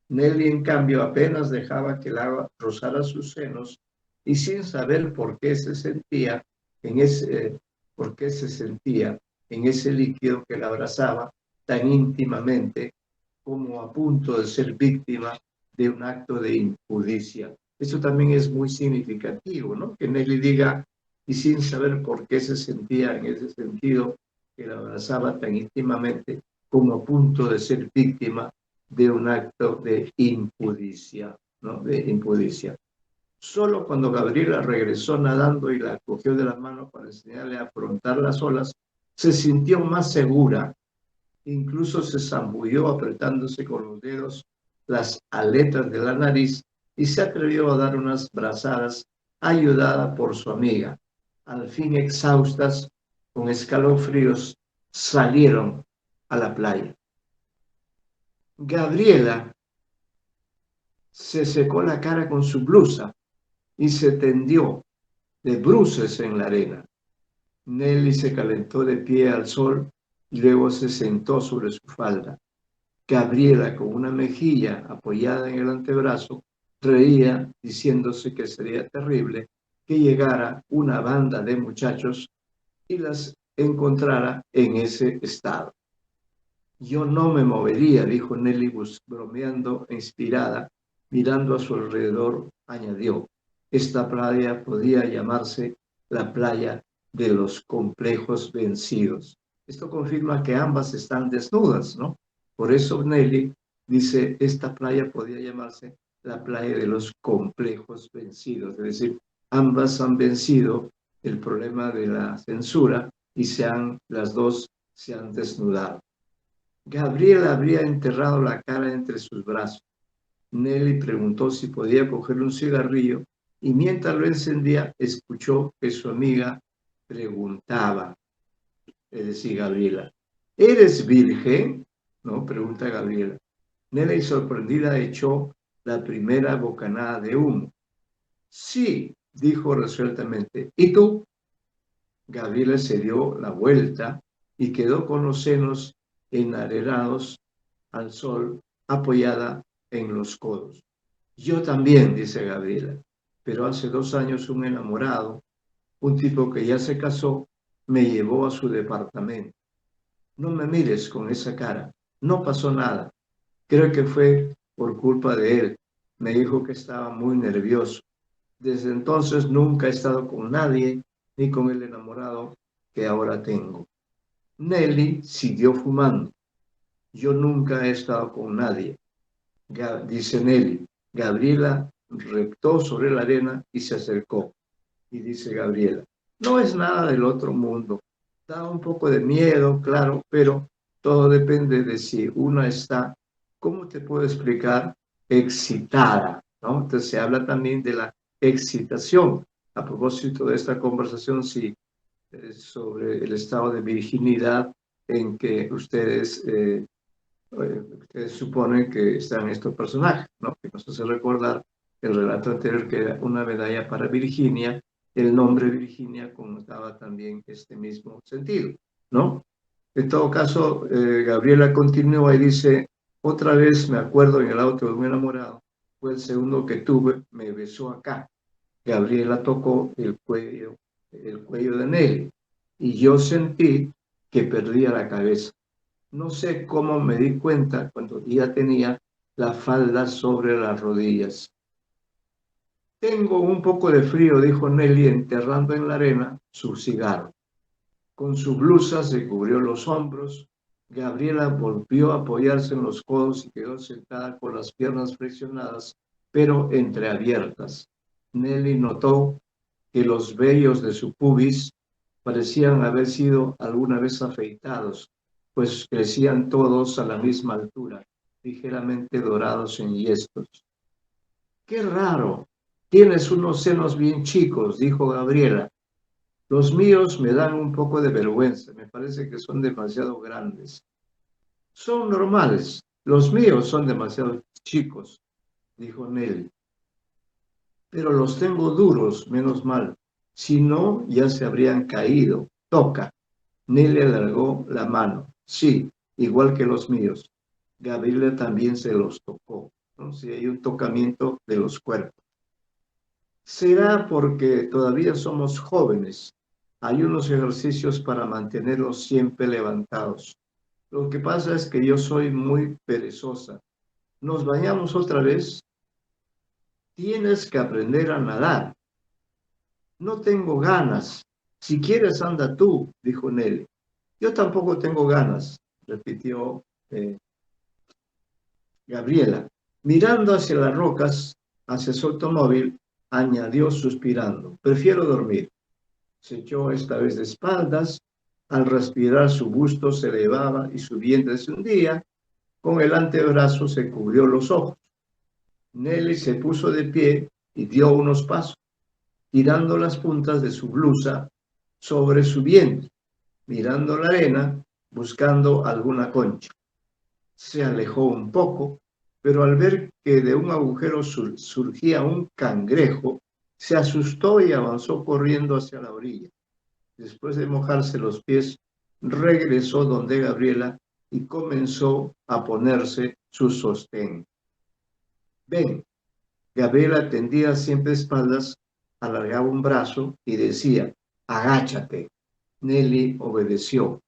Nelly, en cambio, apenas dejaba que el agua rozara sus senos y sin saber por qué se sentía en ese líquido que la abrazaba tan íntimamente, como a punto de ser víctima de un acto de impudicia. Eso también es muy significativo, ¿no? Que Nelly diga, y sin saber por qué se sentía en ese sentido, que la abrazaba tan íntimamente, como a punto de ser víctima de un acto de impudicia, ¿no? De impudicia. Solo cuando Gabriela regresó nadando y la cogió de la mano para enseñarle a afrontar las olas, se sintió más segura. Incluso se zambulló apretándose con los dedos las aletas de la nariz y se atrevió a dar unas brazadas ayudada por su amiga. Al fin, exhaustas, con escalofríos, salieron a la playa. Gabriela se secó la cara con su blusa y se tendió de bruces en la arena. Nelly se calentó de pie al sol y luego se sentó sobre su falda. Gabriela, con una mejilla apoyada en el antebrazo, reía diciéndose que sería terrible que llegara una banda de muchachos y las encontrara en ese estado. Yo no me movería, dijo Nelly bromeando e inspirada, mirando a su alrededor, añadió. Esta playa podía llamarse la playa de los complejos vencidos. Esto confirma que ambas están desnudas, ¿no? Por eso Nelly dice, esta playa podía llamarse la playa de los complejos vencidos. Es decir, ambas han vencido el problema de la censura y las dos se han desnudado. Gabriela habría enterrado la cara entre sus brazos. Nelly preguntó si podía cogerle un cigarrillo y mientras lo encendía escuchó que su amiga preguntaba, es decir, Gabriela, ¿eres virgen? No, pregunta Gabriela. Nelly sorprendida echó la primera bocanada de humo. Sí, dijo resueltamente. ¿Y tú? Gabriela se dio la vuelta y quedó con los senos enarenados al sol, apoyada en los codos. Yo también, dice Gabriela, pero hace 2 años un enamorado, un tipo que ya se casó, me llevó a su departamento. No me mires con esa cara, no pasó nada. Creo que fue por culpa de él. Me dijo que estaba muy nervioso. Desde entonces nunca he estado con nadie, ni con el enamorado que ahora tengo. Nelly siguió fumando. Yo nunca he estado con nadie, dice Nelly. Gabriela reptó sobre la arena y se acercó. Y dice Gabriela, no es nada del otro mundo. Da un poco de miedo, claro, pero todo depende de si una está, ¿cómo te puedo explicar? Excitada, ¿no? Entonces se habla también de la excitación. A propósito de esta conversación, sí, sobre el estado de virginidad en que ustedes suponen que están estos personajes, ¿no? Que nos hace recordar el relato anterior que era una medalla para Virginia, el nombre Virginia conotaba también este mismo sentido, ¿no? En todo caso, Gabriela continúa y dice, otra vez me acuerdo en el auto de un enamorado, fue el segundo que tuve, me besó acá. Gabriela tocó el cuello de Nelly y yo sentí que perdía la cabeza. No sé cómo me di cuenta cuando ya tenía la falda sobre las rodillas. Tengo un poco de frío, dijo Nelly, enterrando en la arena su cigarro. Con su blusa se cubrió los hombros. Gabriela volvió a apoyarse en los codos y quedó sentada con las piernas flexionadas, pero entreabiertas. Nelly notó que los vellos de su pubis parecían haber sido alguna vez afeitados, pues crecían todos a la misma altura, ligeramente dorados en hiestos. ¡Qué raro! Tienes unos senos bien chicos, dijo Gabriela. Los míos me dan un poco de vergüenza, me parece que son demasiado grandes. Son normales, los míos son demasiado chicos, dijo Nelly. Pero los tengo duros, menos mal. Si no, ya se habrían caído. Toca. Nelly alargó la mano. Sí, igual que los míos. Gabriela también se los tocó. ¿No? Sí, hay un tocamiento de los cuerpos. Será porque todavía somos jóvenes. Hay unos ejercicios para mantenerlos siempre levantados. Lo que pasa es que yo soy muy perezosa. ¿Nos bañamos otra vez? Tienes que aprender a nadar. No tengo ganas. Si quieres, anda tú, dijo Nelly. Yo tampoco tengo ganas, repitió Gabriela. Mirando hacia las rocas, hacia su automóvil, añadió suspirando. Prefiero dormir. Se echó esta vez de espaldas. Al respirar, su busto se elevaba y su vientre se hundía. Con el antebrazo se cubrió los ojos. Nelly se puso de pie y dio unos pasos, tirando las puntas de su blusa sobre su vientre, mirando la arena, buscando alguna concha. Se alejó un poco, pero al ver que de un agujero surgía un cangrejo, se asustó y avanzó corriendo hacia la orilla. Después de mojarse los pies, regresó donde Gabriela y comenzó a ponerse su sostén. Ven, Gabriela tendía siempre espaldas, alargaba un brazo y decía, agáchate. Nelly obedeció.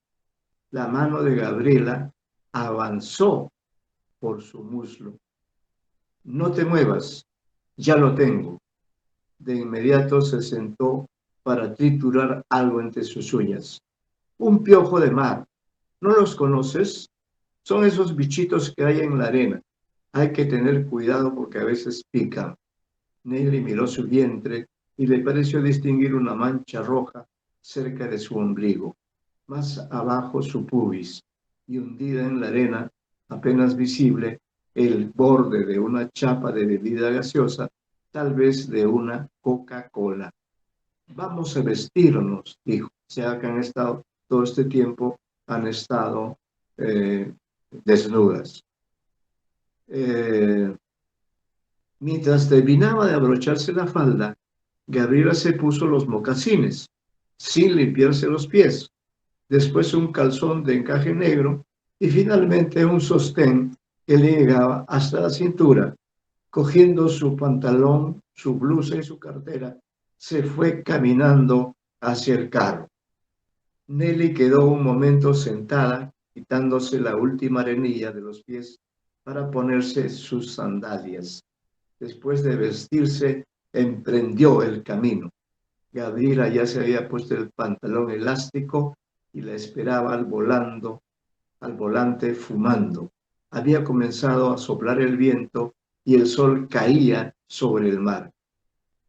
La mano de Gabriela avanzó por su muslo. No te muevas, ya lo tengo. De inmediato se sentó para triturar algo entre sus uñas. Un piojo de mar. ¿No los conoces? Son esos bichitos que hay en la arena. Hay que tener cuidado porque a veces pican. Nelly miró su vientre y le pareció distinguir una mancha roja cerca de su ombligo. Más abajo su pubis, y hundida en la arena, apenas visible, el borde de una chapa de bebida gaseosa, tal vez de una Coca-Cola. Vamos a vestirnos, dijo. O sea que han estado todo este tiempo, han estado desnudas. Mientras terminaba de abrocharse la falda, Gabriela se puso los mocasines, sin limpiarse los pies, después un calzón de encaje negro y finalmente un sostén que le llegaba hasta la cintura. Cogiendo su pantalón, su blusa y su cartera, se fue caminando hacia el carro. Nelly quedó un momento sentada, quitándose la última arenilla de los pies para ponerse sus sandalias. Después de vestirse, emprendió el camino. Gabriela ya se había puesto el pantalón elástico y la esperaba al volante fumando. Había comenzado a soplar el viento y el sol caía sobre el mar.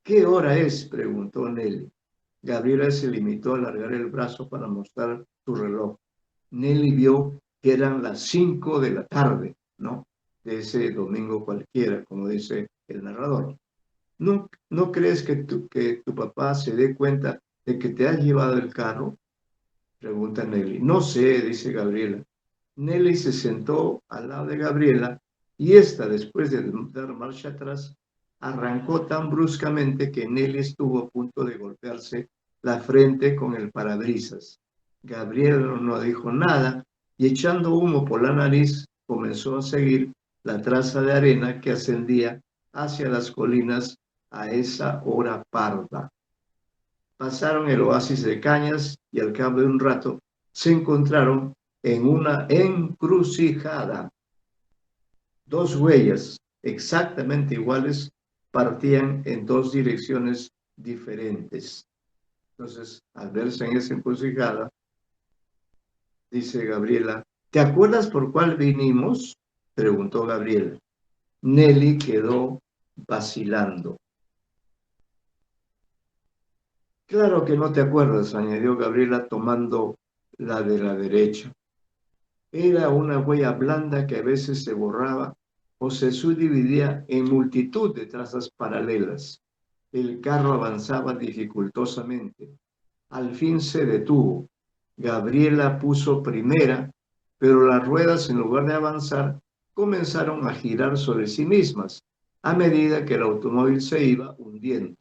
¿Qué hora es?, preguntó Nelly. Gabriela se limitó a alargar el brazo para mostrar su reloj. Nelly vio que eran las 5 de la tarde, ¿no? De ese domingo cualquiera, como dice el narrador. ¿No crees que tu papá se dé cuenta de que te has llevado el carro?, pregunta Nelly. No sé, dice Gabriela. Nelly se sentó al lado de Gabriela y ésta, después de dar marcha atrás, arrancó tan bruscamente que Nelly estuvo a punto de golpearse la frente con el parabrisas. Gabriela no dijo nada y, echando humo por la nariz, comenzó a seguir la traza de arena que ascendía hacia las colinas a esa hora parda. Pasaron el oasis de cañas y al cabo de un rato se encontraron en una encrucijada. Dos huellas exactamente iguales partían en dos direcciones diferentes. Entonces, al verse en esa encrucijada, dice Gabriela, ¿te acuerdas por cuál vinimos?, preguntó Gabriela. Nelly quedó vacilando. Claro que no te acuerdas, añadió Gabriela tomando la de la derecha. Era una huella blanda que a veces se borraba o se subdividía en multitud de trazas paralelas. El carro avanzaba dificultosamente. Al fin se detuvo. Gabriela puso primera, pero las ruedas, en lugar de avanzar, comenzaron a girar sobre sí mismas a medida que el automóvil se iba hundiendo.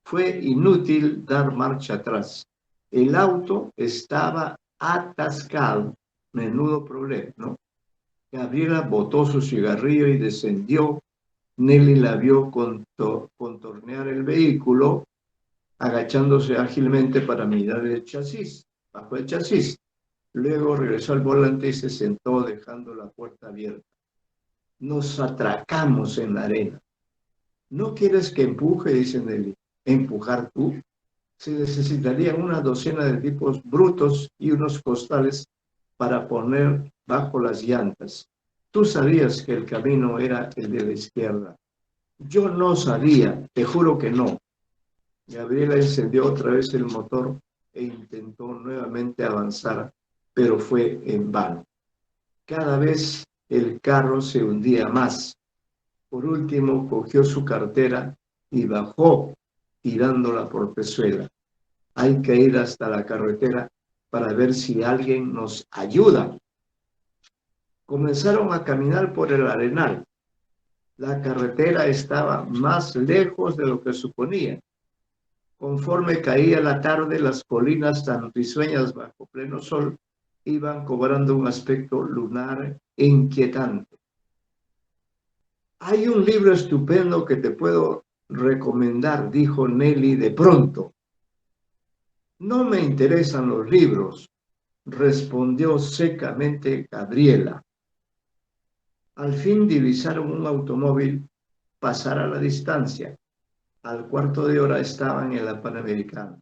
Fue inútil dar marcha atrás. El auto estaba atascado. Menudo problema, ¿no? Gabriela botó su cigarrillo y descendió. Nelly la vio contornear el vehículo, agachándose ágilmente para mirar el chasis, bajo el chasis. Luego regresó al volante y se sentó dejando la puerta abierta. Nos atracamos en la arena. ¿No quieres que empuje?, dice Nelly. ¿Empujar tú? Se necesitarían una docena de tipos brutos y unos costales para poner bajo las llantas. Tú sabías que el camino era el de la izquierda. Yo no sabía, te juro que no. Gabriela encendió otra vez el motor e intentó nuevamente avanzar, pero fue en vano. Cada vez el carro se hundía más. Por último, cogió su cartera y bajó, tirándola por Pezuela. Hay que ir hasta la carretera para ver si alguien nos ayuda. Comenzaron a caminar por el arenal. La carretera estaba más lejos de lo que suponían. Conforme caía la tarde, las colinas tan risueñas bajo pleno sol iban cobrando un aspecto lunar e inquietante. Hay un libro estupendo que te puedo recomendar, dijo Nelly de pronto. No me interesan los libros, respondió secamente Gabriela. Al fin divisaron un automóvil pasar a la distancia. Al cuarto de hora estaban en la Panamericana.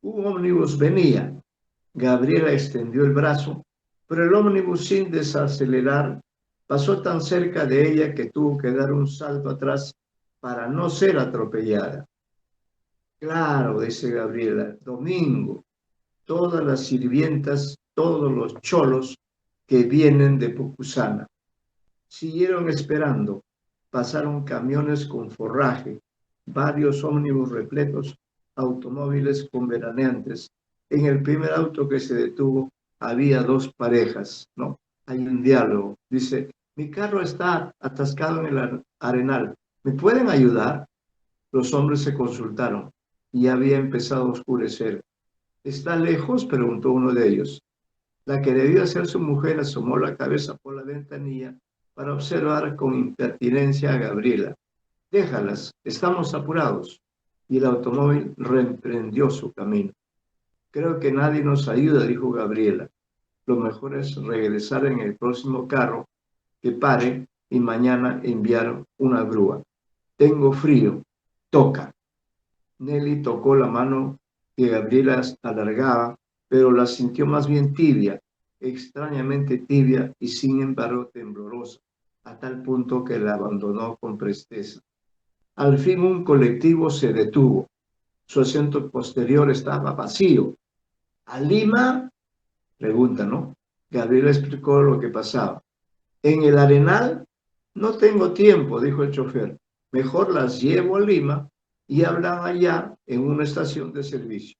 Un ómnibus venía. Gabriela extendió el brazo, pero el ómnibus, sin desacelerar, pasó tan cerca de ella que tuvo que dar un salto atrás para no ser atropellada. Claro, dice Gabriela, domingo, todas las sirvientas, todos los cholos que vienen de Pucusana. Siguieron esperando. Pasaron camiones con forraje, varios ómnibus repletos, automóviles con veraneantes. En el primer auto que se detuvo había dos parejas, ¿no? Hay un diálogo. Dice, mi carro está atascado en el arenal. ¿Me pueden ayudar? Los hombres se consultaron y ya había empezado a oscurecer. ¿Está lejos?, preguntó uno de ellos. La que debió ser su mujer asomó la cabeza por la ventanilla para observar con impertinencia a Gabriela. Déjalas, estamos apurados. Y el automóvil reemprendió su camino. Creo que nadie nos ayuda, dijo Gabriela. Lo mejor es regresar en el próximo carro que pare y mañana enviar una grúa. Tengo frío. Toca. Nelly tocó la mano que Gabriela alargaba, pero la sintió más bien tibia, extrañamente tibia y sin embargo temblorosa, a tal punto que la abandonó con presteza. Al fin un colectivo se detuvo. Su asiento posterior estaba vacío. ¿A Lima? Pregunta, ¿no? Gabriela explicó lo que pasaba. ¿En el Arenal? No tengo tiempo, dijo el chofer. Mejor las llevo a Lima y hablan allá en una estación de servicio.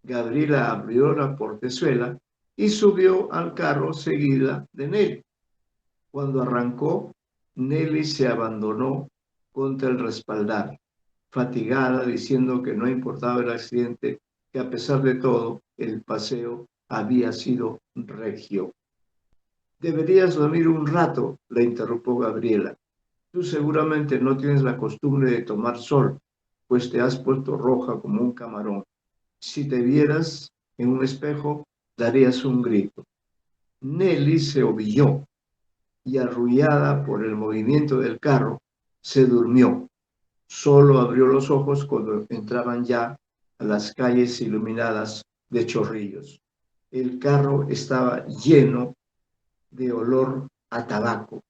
Gabriela abrió la portezuela y subió al carro seguida de Nelly. Cuando arrancó, Nelly se abandonó contra el respaldar, fatigada, diciendo que no importaba el accidente, que a pesar de todo, el paseo había sido regio. Deberías dormir un rato, le interrumpió Gabriela. Tú seguramente no tienes la costumbre de tomar sol, pues te has puesto roja como un camarón. Si te vieras en un espejo, darías un grito. Nelly se ovilló y, arrullada por el movimiento del carro, se durmió. Solo abrió los ojos cuando entraban ya a las calles iluminadas de Chorrillos. El carro estaba lleno de olor a tabaco.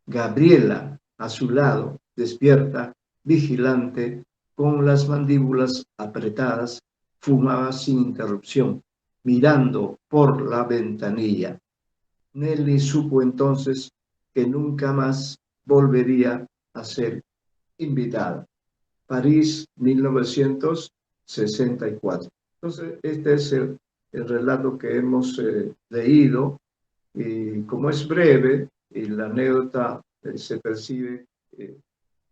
Gabriela, a su lado, despierta, vigilante, con las mandíbulas apretadas, fumaba sin interrupción, mirando por la ventanilla. Nelly supo entonces que nunca más volvería a ser invitada. París, 1964. Entonces, este es el relato que hemos leído, y como es breve y la anécdota se percibe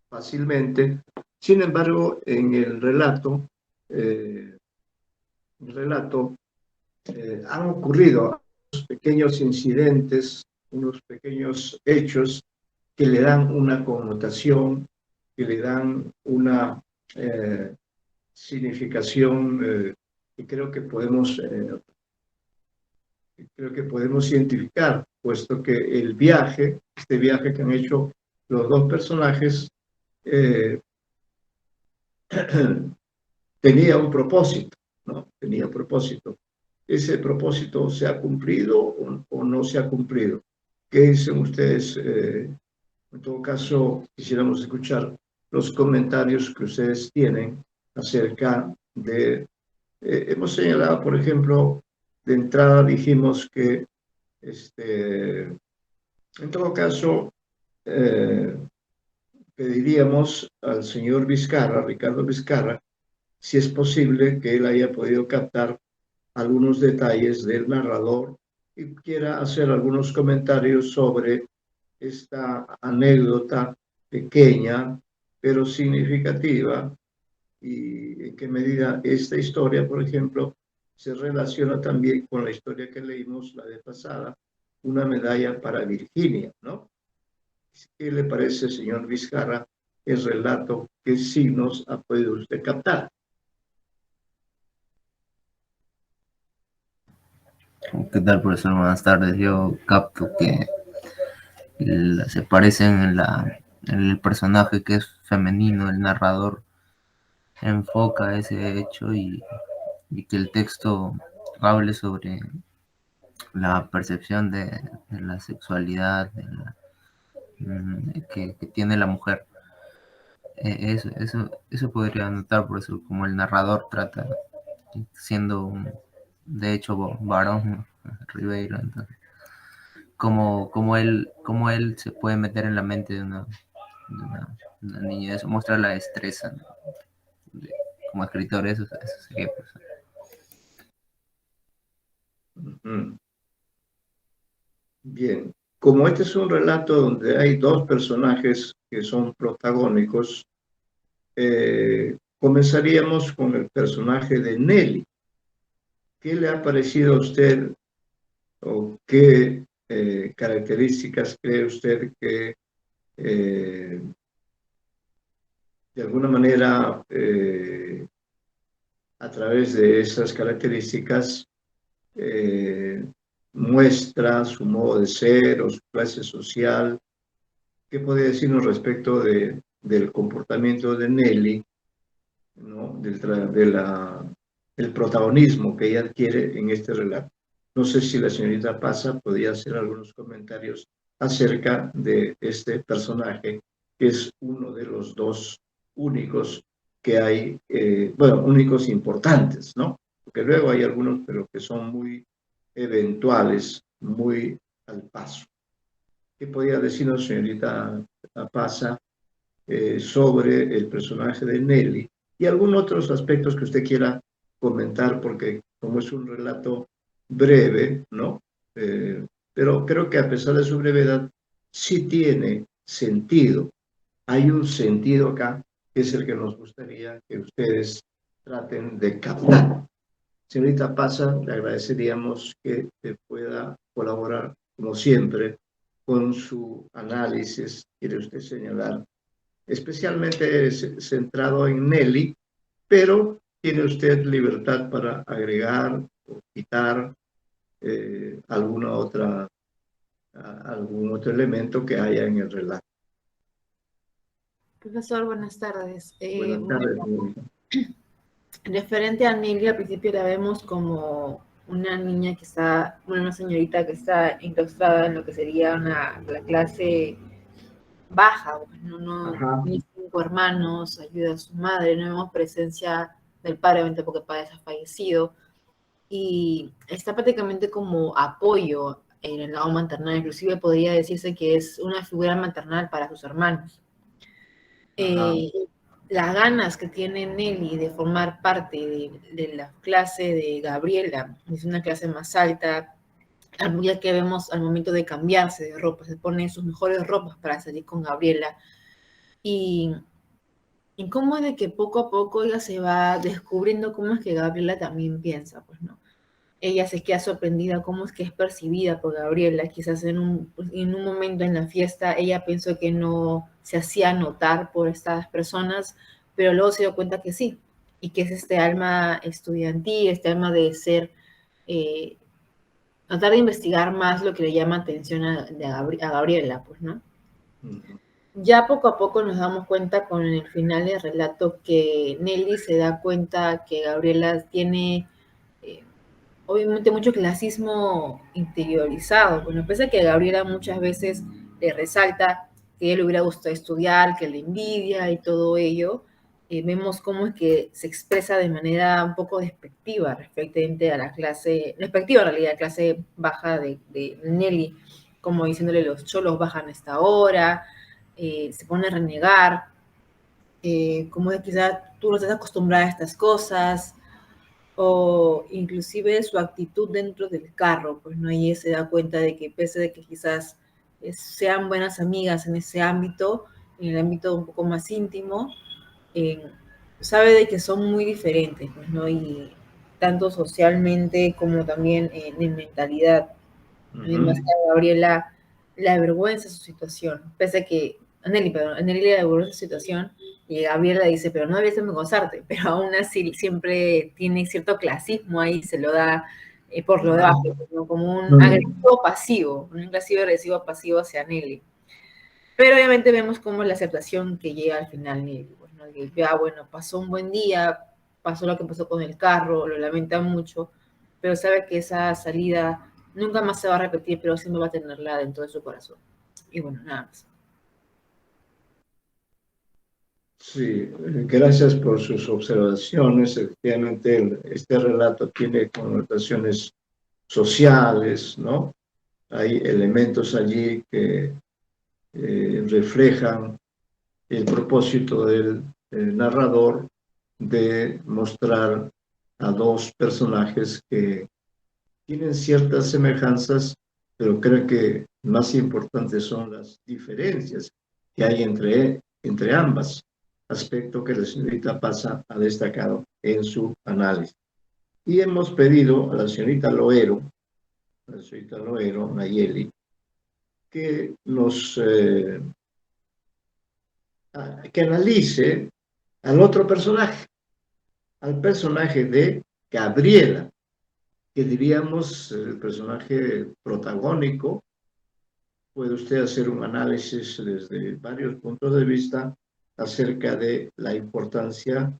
fácilmente, sin embargo, en el relato han ocurrido unos pequeños incidentes, unos pequeños hechos que le dan una connotación, que le dan una significación que creo que podemos identificar, puesto que el viaje, este viaje que han hecho los dos personajes, tenía un propósito, ¿no? Tenía un propósito. ¿Ese propósito se ha cumplido o no se ha cumplido? ¿Qué dicen ustedes? En todo caso, quisiéramos escuchar los comentarios que ustedes tienen acerca de... hemos señalado, por ejemplo, de entrada dijimos que, en todo caso, pediríamos al señor Vizcarra, Ricardo Vizcarra, si es posible que él haya podido captar algunos detalles del narrador y quiera hacer algunos comentarios sobre esta anécdota pequeña, pero significativa, y en qué medida esta historia, por ejemplo, se relaciona también con la historia que leímos la vez pasada, una medalla para Virginia, ¿no? ¿Qué le parece, señor Vizcarra, el relato? ¿Qué signos ha podido usted captar? ¿Qué tal, profesor? Buenas tardes. Yo capto que se parecen en el personaje que es femenino, el narrador enfoca ese hecho y que el texto hable sobre la percepción de la sexualidad que tiene la mujer. Eso podría notar, por eso, como el narrador trata, siendo de hecho varón, Ribeiro, entonces, como él se puede meter en la mente de una niña, eso muestra la destreza, ¿no? Como escritor, eso sería, pues. Bien, como este es un relato donde hay dos personajes que son protagónicos, comenzaríamos con el personaje de Nelly. ¿Qué le ha parecido a usted o qué características cree usted que de alguna manera a través de esas características muestra su modo de ser o su clase social? ¿Qué puede decirnos respecto del comportamiento de Nelly, ¿no? del protagonismo que ella adquiere en este relato? No sé si la señorita Pasa podría hacer algunos comentarios acerca de este personaje, que es uno de los dos únicos que hay, bueno, únicos importantes, ¿no? Porque luego hay algunos, pero que son muy eventuales, muy al paso. ¿Qué podría decirnos, señorita Pasa, sobre el personaje de Nelly y algunos otros aspectos que usted quiera comentar? Porque como es un relato breve, ¿no? Pero creo que a pesar de su brevedad, sí tiene sentido. Hay un sentido acá que es el que nos gustaría que ustedes traten de captar. Señorita Pasa, le agradeceríamos que pueda colaborar, como siempre, con su análisis. ¿Quiere usted señalar? Especialmente centrado en Nelly, pero tiene usted libertad para agregar o quitar algún otro elemento que haya en el relato. Profesor, buenas tardes. Buenas tardes, señorita. Referente a Nelly, al principio la vemos como una niña que está, una señorita que está incrustada en lo que sería la clase baja, no tiene 5 hermanos, ayuda a su madre, no vemos presencia del padre, obviamente porque el padre ha fallecido, y está prácticamente como apoyo en el lado maternal, inclusive podría decirse que es una figura maternal para sus hermanos. Las ganas que tiene Nelly de formar parte de la clase de Gabriela, es una clase más alta, ya que vemos al momento de cambiarse de ropa, se pone sus mejores ropas para salir con Gabriela, y cómo es de que poco a poco ella se va descubriendo cómo es que Gabriela también piensa, pues, ¿no? Ella se queda sorprendida cómo es que es percibida por Gabriela, quizás en un momento en la fiesta ella pensó que no se hacía notar por estas personas, pero luego se dio cuenta que sí, y que es este alma estudiantil, este alma de ser, tratar de investigar más lo que le llama atención a Gabriela, pues, ¿no? Ya poco a poco nos damos cuenta con el final del relato que Nelly se da cuenta que Gabriela tiene obviamente mucho clasismo interiorizado. Bueno, pese a que Gabriela muchas veces le resalta que a él le hubiera gustado estudiar, que le envidia y todo ello, vemos cómo es que se expresa de manera un poco despectiva respecto a la clase, despectiva en realidad, la clase baja de Nelly, como diciéndole los cholos bajan a esta hora, se pone a renegar, como es quizás tú no estás acostumbrada a estas cosas, o inclusive su actitud dentro del carro, pues no, y ella se da cuenta de que pese de que quizás sean buenas amigas en ese ámbito, en el ámbito un poco más íntimo, sabe de que son muy diferentes, pues no, y tanto socialmente como también en mentalidad. Además, Gabriela le avergüenza su situación, pese a que a Nelly le avergüenza su situación, y Gabriela dice, pero no debes avergonzarte, pero aún así siempre tiene cierto clasismo ahí, se lo da por lo debajo, ¿no? Como un agresivo pasivo, un agresivo pasivo hacia Nelly. Pero obviamente vemos cómo la aceptación que llega al final Nelly, pues, ¿no? Que ya, bueno, pasó un buen día, pasó lo que pasó con el carro, lo lamenta mucho, pero sabe que esa salida nunca más se va a repetir, pero siempre va a tenerla dentro de su corazón. Y bueno, nada más. Sí, gracias por sus observaciones. Efectivamente, este relato tiene connotaciones sociales, ¿no? Hay elementos allí que reflejan el propósito del narrador de mostrar a dos personajes que tienen ciertas semejanzas, pero creo que más importantes son las diferencias que hay entre ambas, aspecto que la señorita pasa a destacar en su análisis. Y hemos pedido a la señorita Loero, Nayeli, que que analice al otro personaje, al personaje de Gabriela, que diríamos el personaje protagónico. Puede usted hacer un análisis desde varios puntos de vista acerca de la importancia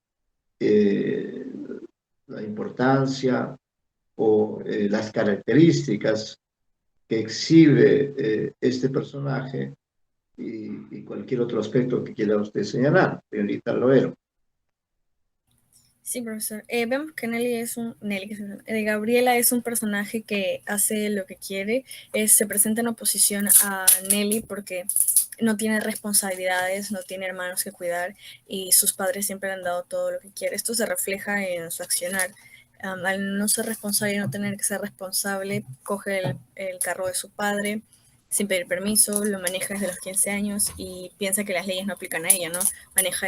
o las características que exhibe este personaje y cualquier otro aspecto que quiera usted señalar, señorita Loero. Sí, profesor. Vemos que Gabriela es un personaje que hace lo que quiere, se presenta en oposición a Nelly porque no tiene responsabilidades, no tiene hermanos que cuidar y sus padres siempre le han dado todo lo que quiere. Esto se refleja en su accionar. Al no ser responsable y no tener que ser responsable, coge el carro de su padre sin pedir permiso, lo maneja desde los 15 años y piensa que las leyes no aplican a ella, ¿no? Maneja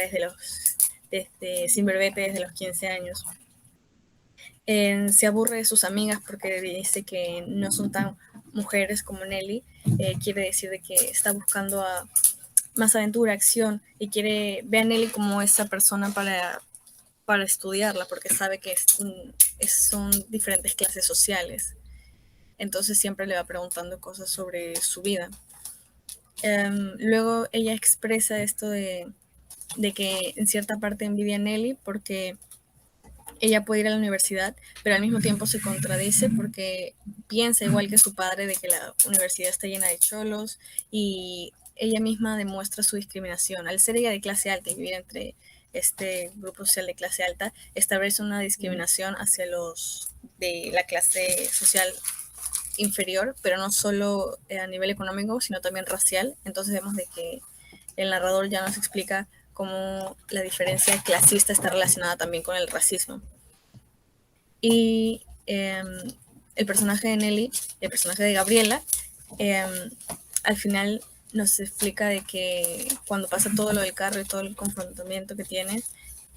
sin verbete desde los 15 años. Se aburre de sus amigas porque dice que no son tan mujeres como Nelly. Quiere decir de que está buscando más aventura, acción, y ve a Nelly como esa persona para estudiarla, porque sabe que son diferentes clases sociales. Entonces siempre le va preguntando cosas sobre su vida. Luego ella expresa esto de que en cierta parte envidia a Nelly porque ella puede ir a la universidad, pero al mismo tiempo se contradice porque piensa igual que su padre de que la universidad está llena de cholos, y ella misma demuestra su discriminación. Al ser ella de clase alta y vivir entre este grupo social de clase alta, establece una discriminación hacia los de la clase social inferior, pero no solo a nivel económico, sino también racial. Entonces vemos de que el narrador ya nos explica cómo la diferencia clasista está relacionada también con el racismo. Y el personaje de Nelly, el personaje de Gabriela, al final nos explica de que cuando pasa todo lo del carro y todo el confrontamiento que tiene,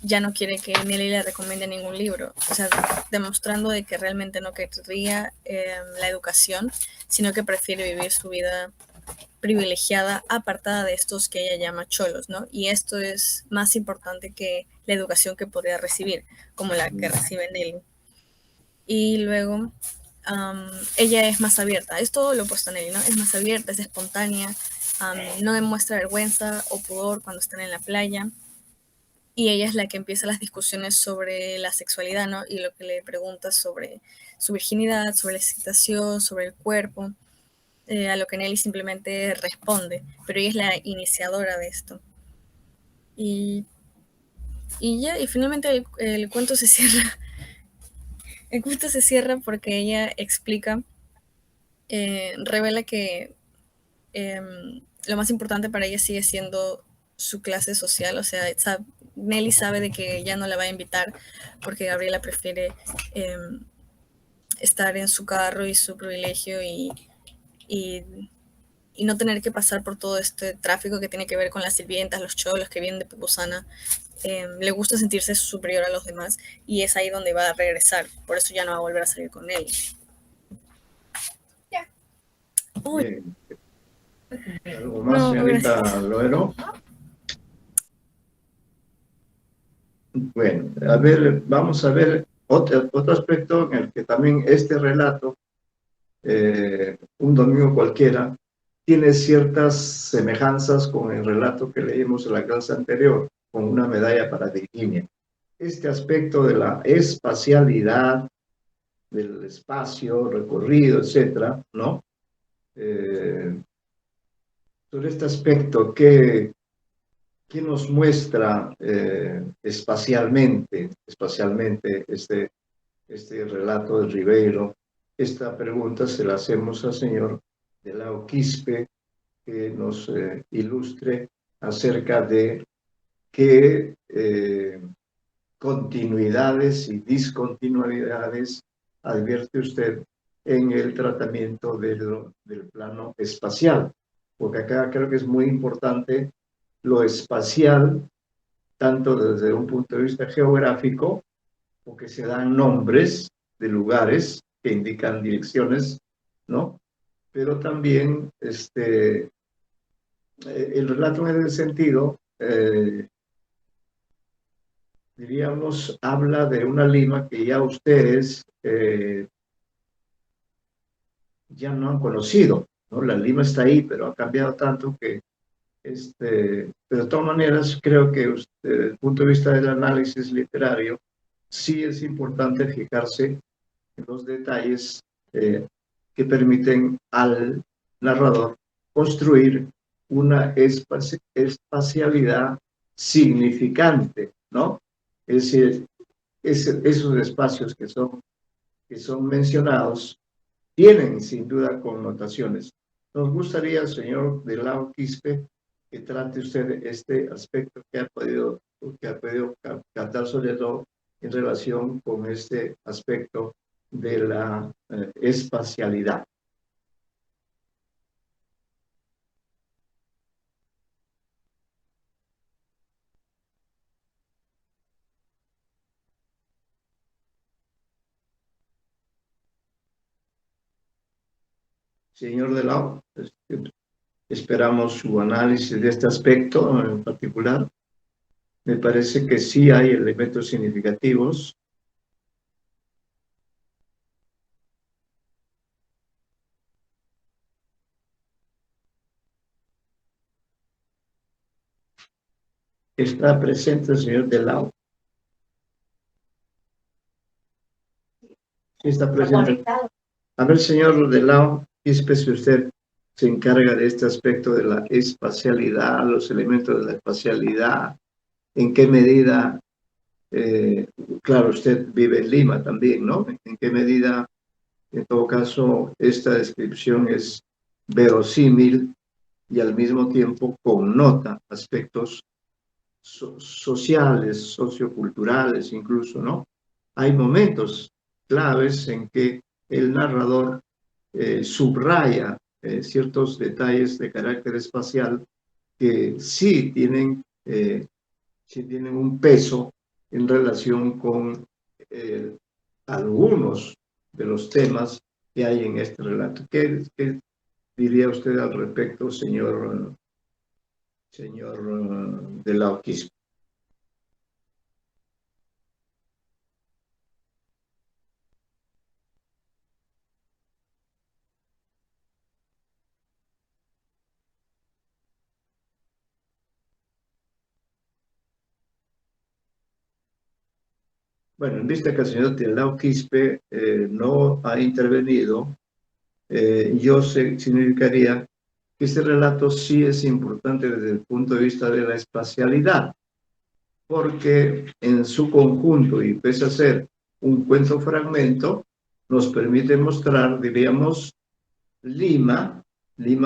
ya no quiere que Nelly le recomiende ningún libro, o sea, demostrando de que realmente no querría la educación, sino que prefiere vivir su vida privilegiada, apartada de estos que ella llama cholos, ¿no? Y esto es más importante que la educación que podría recibir, como la que recibe Nelly. Y luego ella es más abierta, es todo lo opuesto a Nelly, ¿no? Es más abierta, es espontánea, no demuestra vergüenza o pudor cuando están en la playa. Y ella es la que empieza las discusiones sobre la sexualidad, ¿no? Y lo que le pregunta sobre su virginidad, sobre la excitación, sobre el cuerpo, a lo que Nelly simplemente responde, pero ella es la iniciadora de esto. Y finalmente el cuento se cierra. El cuento se cierra porque ella explica, revela que lo más importante para ella sigue siendo su clase social, o sea, Nelly sabe de que ya no la va a invitar porque Gabriela prefiere estar en su carro y su privilegio y no tener que pasar por todo este tráfico que tiene que ver con las sirvientas, los cholos que vienen de Pupusana. Le gusta sentirse superior a los demás y es ahí donde va a regresar, por eso ya no va a volver a salir con él. Bien. ¿Algo más, No, señorita gracias. Loero? Bueno, a ver, vamos a ver otro aspecto en el que también este relato, un domingo cualquiera, tiene ciertas semejanzas con el relato que leímos en la clase anterior, con una medalla para Virginia. Este aspecto de la espacialidad, del espacio recorrido, etcétera, ¿no? Sobre este aspecto, ¿qué nos muestra espacialmente este relato de Ribeiro? Esta pregunta se la hacemos al señor de Lao Quispe, que nos ilustre acerca de qué continuidades y discontinuidades advierte usted en el tratamiento del plano espacial, porque acá creo que es muy importante lo espacial, tanto desde un punto de vista geográfico, porque se dan nombres de lugares que indican direcciones, ¿no? Pero también el relato en ese sentido, diríamos, habla de una Lima que ya ustedes ya no han conocido, ¿no? La Lima está ahí, pero ha cambiado tanto que, pero de todas maneras, creo que usted, desde el punto de vista del análisis literario, sí es importante fijarse en los detalles que permiten al narrador construir una espacialidad significante, ¿no? Es decir, esos espacios que son mencionados tienen sin duda connotaciones. Nos gustaría, señor de Lao Quispe, que trate usted este aspecto que ha podido captar sobre todo en relación con este aspecto de la espacialidad. Señor de Lao, esperamos su análisis de este aspecto en particular. Me parece que sí hay elementos significativos. Está presente el señor de Lao. Sí, está presente. A ver, señor de Lao, Quispe, si usted se encarga de este aspecto de la espacialidad, los elementos de la espacialidad, en qué medida, claro, usted vive en Lima también, ¿no? En qué medida, en todo caso, esta descripción es verosímil y al mismo tiempo connota aspectos sociales, socioculturales incluso, ¿no? Hay momentos claves en que el narrador subraya ciertos detalles de carácter espacial que sí tienen un peso en relación con algunos de los temas que hay en este relato. ¿Qué diría usted al respecto, señor de la Quispe? Bueno, en vista que el señor Tilao Quispe no ha intervenido, significaría que este relato sí es importante desde el punto de vista de la espacialidad, porque en su conjunto, y pese a ser un cuento fragmento, nos permite mostrar, diríamos, Lima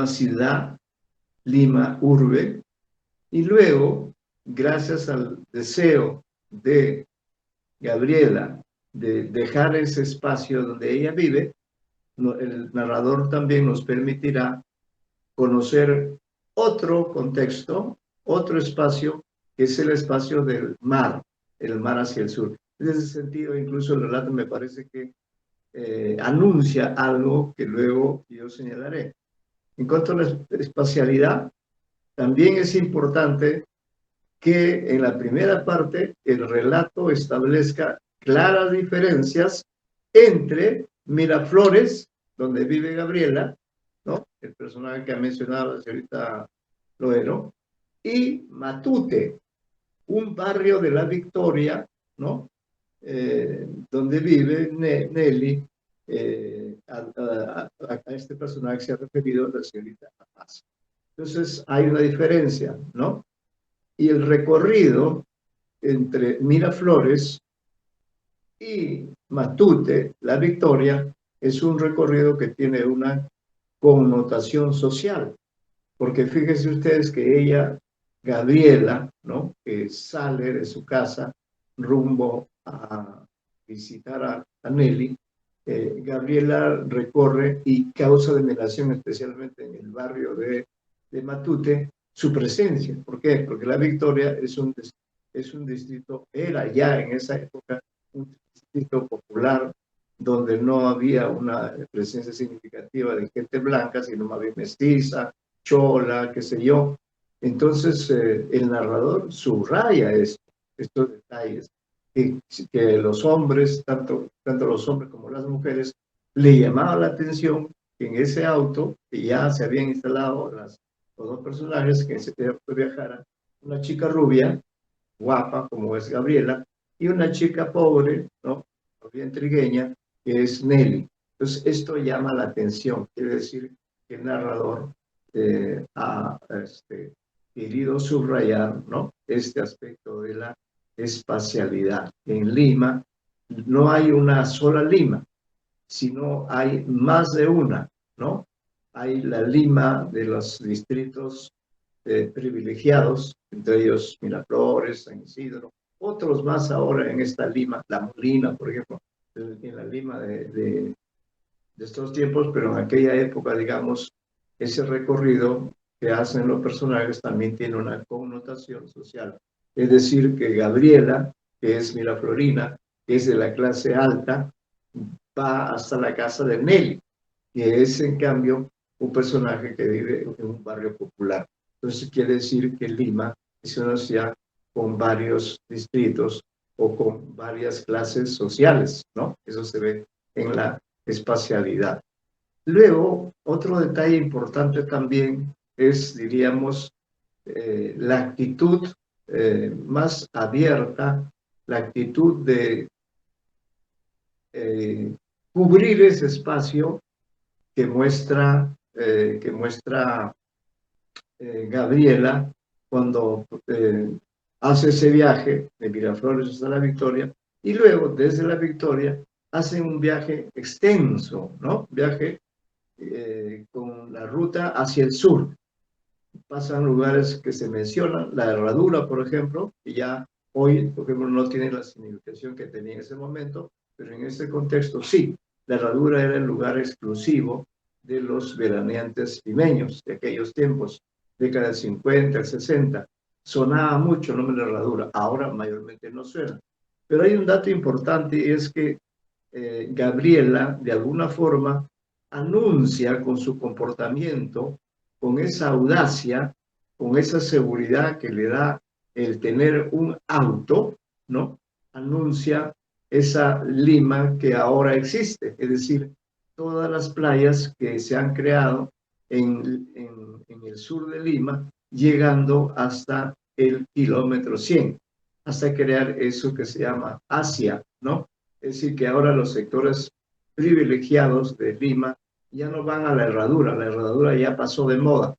ciudad, Lima urbe, y luego, gracias al deseo de Gabriela de dejar ese espacio donde ella vive, el narrador también nos permitirá conocer otro contexto, otro espacio, que es el espacio del mar, el mar hacia el sur. En ese sentido, incluso el relato me parece que anuncia algo que luego yo señalaré. En cuanto a la espacialidad, también es importante que en la primera parte el relato establezca claras diferencias entre Miraflores, donde vive Gabriela, ¿no? El personaje que ha mencionado la señorita Loero, y Matute, un barrio de la Victoria, ¿no? Donde vive Nelly. A este personaje se ha referido la señorita Paz. Entonces hay una diferencia, ¿no? Y el recorrido entre Miraflores y Matute, la Victoria, es un recorrido que tiene una connotación social, porque fíjense ustedes que ella, Gabriela, ¿no? Que sale de su casa rumbo a visitar a Nelly, Gabriela recorre y causa veneración, especialmente en el barrio de Matute, su presencia. ¿Por qué? Porque la Victoria es un distrito, era ya en esa época un distrito popular donde no había una presencia significativa de gente blanca, sino más bien mestiza, chola, qué sé yo. Entonces, el narrador subraya estos detalles, que los hombres, tanto los hombres como las mujeres, le llamaba la atención que en ese auto, que ya se habían instalado los dos personajes que se viajaran, una chica rubia, guapa, como es Gabriela, y una chica pobre, ¿no? Bien trigueña, que es Nelly. Entonces, esto llama la atención, quiere decir que el narrador ha querido subrayar, ¿no? Este aspecto de la espacialidad. En Lima no hay una sola Lima, sino hay más de una, ¿no? Hay la Lima de los distritos privilegiados, entre ellos Miraflores, San Isidro, otros más ahora en esta Lima, La Molina, por ejemplo, en la Lima de estos tiempos, pero en aquella época, digamos, ese recorrido que hacen los personajes también tiene una connotación social. Es decir, que Gabriela, que es miraflorina, que es de la clase alta, va hasta la casa de Nelly, que es, en cambio, un personaje que vive en un barrio popular. Entonces quiere decir que Lima es una ciudad con varios distritos o con varias clases sociales, ¿no? Eso se ve en la espacialidad. Luego, otro detalle importante también es, diríamos, la actitud más abierta, la actitud de cubrir ese espacio que muestra Gabriela cuando hace ese viaje de Miraflores hasta la Victoria, y luego desde la Victoria hacen un viaje extenso, ¿no? Viaje con la ruta hacia el sur. Pasan lugares que se mencionan, la Herradura, por ejemplo, que ya hoy, por ejemplo, no tiene la significación que tenía en ese momento, pero en este contexto sí. La Herradura era el lugar exclusivo de los veraneantes limeños de aquellos tiempos, década del 50, 60. Sonaba mucho el nombre de Herradura, ahora mayormente no suena. Pero hay un dato importante y es que Gabriela, de alguna forma, anuncia con su comportamiento, con esa audacia, con esa seguridad que le da el tener un auto, ¿no? Anuncia esa Lima que ahora existe, es decir, todas las playas que se han creado en el sur de Lima, llegando hasta el kilómetro 100, hasta crear eso que se llama Asia, ¿no? Es decir, que ahora los sectores privilegiados de Lima ya no van a la Herradura ya pasó de moda,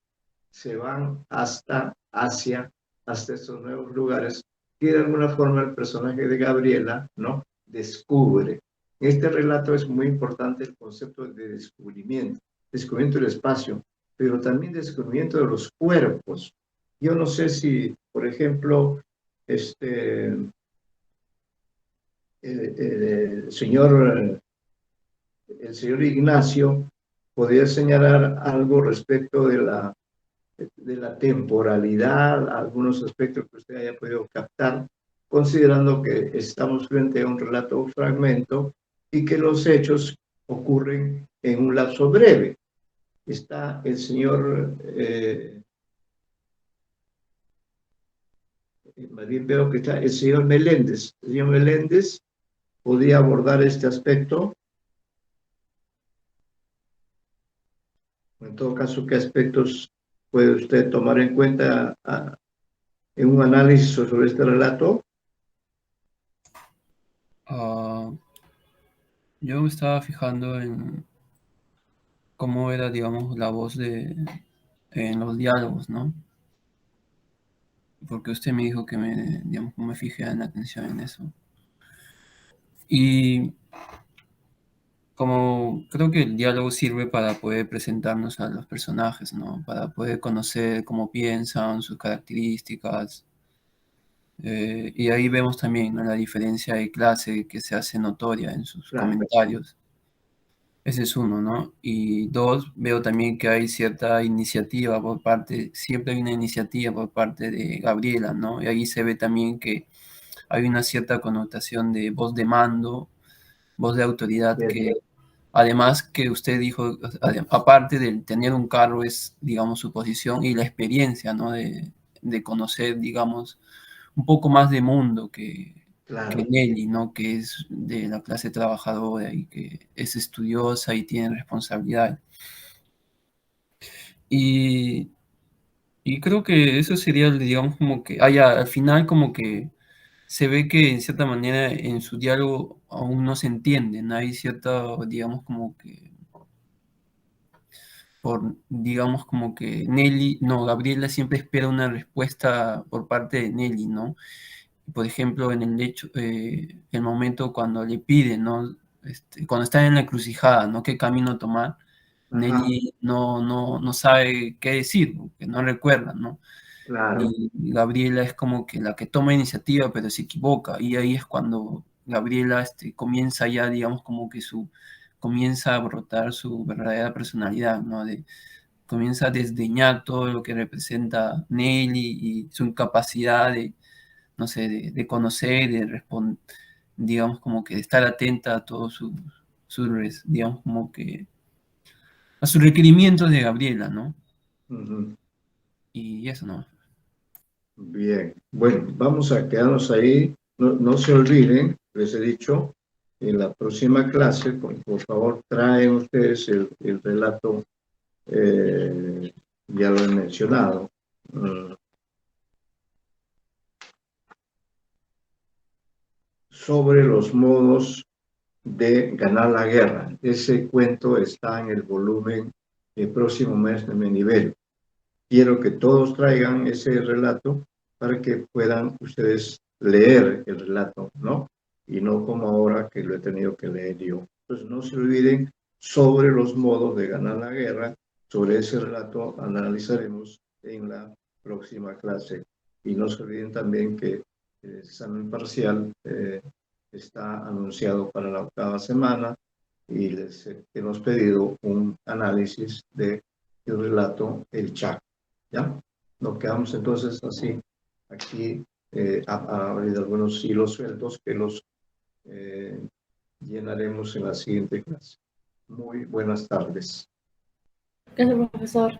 se van hasta Asia, hasta estos nuevos lugares, que de alguna forma el personaje de Gabriela, ¿no? Descubre. En este relato es muy importante el concepto de descubrimiento del espacio, pero también descubrimiento de los cuerpos. Yo no sé si, por ejemplo, el señor Ignacio podría señalar algo respecto de la temporalidad, algunos aspectos que usted haya podido captar, considerando que estamos frente a un relato o fragmento y que los hechos ocurren en un lapso breve. está el señor, más bien veo que está el señor Meléndez. El señor Meléndez podría abordar este aspecto. En todo caso, ¿qué aspectos puede usted tomar en cuenta en un análisis sobre este relato? Yo me estaba fijando en cómo era, digamos, la voz en los diálogos, ¿no? Porque usted me dijo que digamos, me fijé en atención en eso. Y como creo que el diálogo sirve para poder presentarnos a los personajes, ¿no? Para poder conocer cómo piensan, sus características. Y ahí vemos también, ¿no?, la diferencia de clase que se hace notoria en sus comentarios. Ese es uno, ¿no? Y dos, veo también que hay cierta iniciativa siempre hay una iniciativa por parte de Gabriela, ¿no? Y ahí se ve también que hay una cierta connotación de voz de mando, voz de autoridad, que además que usted dijo, aparte de tener un cargo es, digamos, su posición y la experiencia, ¿no? De conocer, digamos, un poco más de mundo que Nelly, ¿no? Que es de la clase trabajadora y que es estudiosa y tiene responsabilidad. Y creo que eso sería, digamos, como que al final como que se ve que en cierta manera en su diálogo aún no se entienden, hay cierta, digamos, como que digamos, como que Gabriela siempre espera una respuesta por parte de Nelly, ¿no? Por ejemplo, en el momento cuando le piden, ¿no? Cuando está en la encrucijada, ¿no? ¿Qué camino tomar? Nelly no sabe qué decir, porque no recuerda, ¿no? Claro. Y Gabriela es como que la que toma iniciativa, pero se equivoca, y ahí es cuando Gabriela comienza ya, digamos, como que comienza a brotar su verdadera personalidad, ¿no? Comienza a desdeñar todo lo que representa Nelly y su incapacidad no sé, de conocer, de responder, digamos, como que de estar atenta a todos digamos, como que a sus requerimientos de Gabriela, ¿no? Y eso, ¿no? Bien, bueno, vamos a quedarnos ahí. No se olviden, les he dicho, en la próxima clase, por favor, traen ustedes el relato, ya lo he mencionado. Sobre los modos de ganar la guerra. Ese cuento está en el volumen el próximo mes de mi nivel. Quiero que todos traigan ese relato para que puedan ustedes leer el relato, ¿no? Y no como ahora que lo he tenido que leer yo. Entonces no se olviden sobre los modos de ganar la guerra. Sobre ese relato analizaremos en la próxima clase. Y no se olviden también que el examen parcial está anunciado para la 8ª semana y les hemos pedido un análisis del relato El Chaco. ¿Ya? Nos quedamos entonces así. Aquí ha habido algunos hilos sueltos que los llenaremos en la siguiente clase. Muy buenas tardes. Gracias, profesor.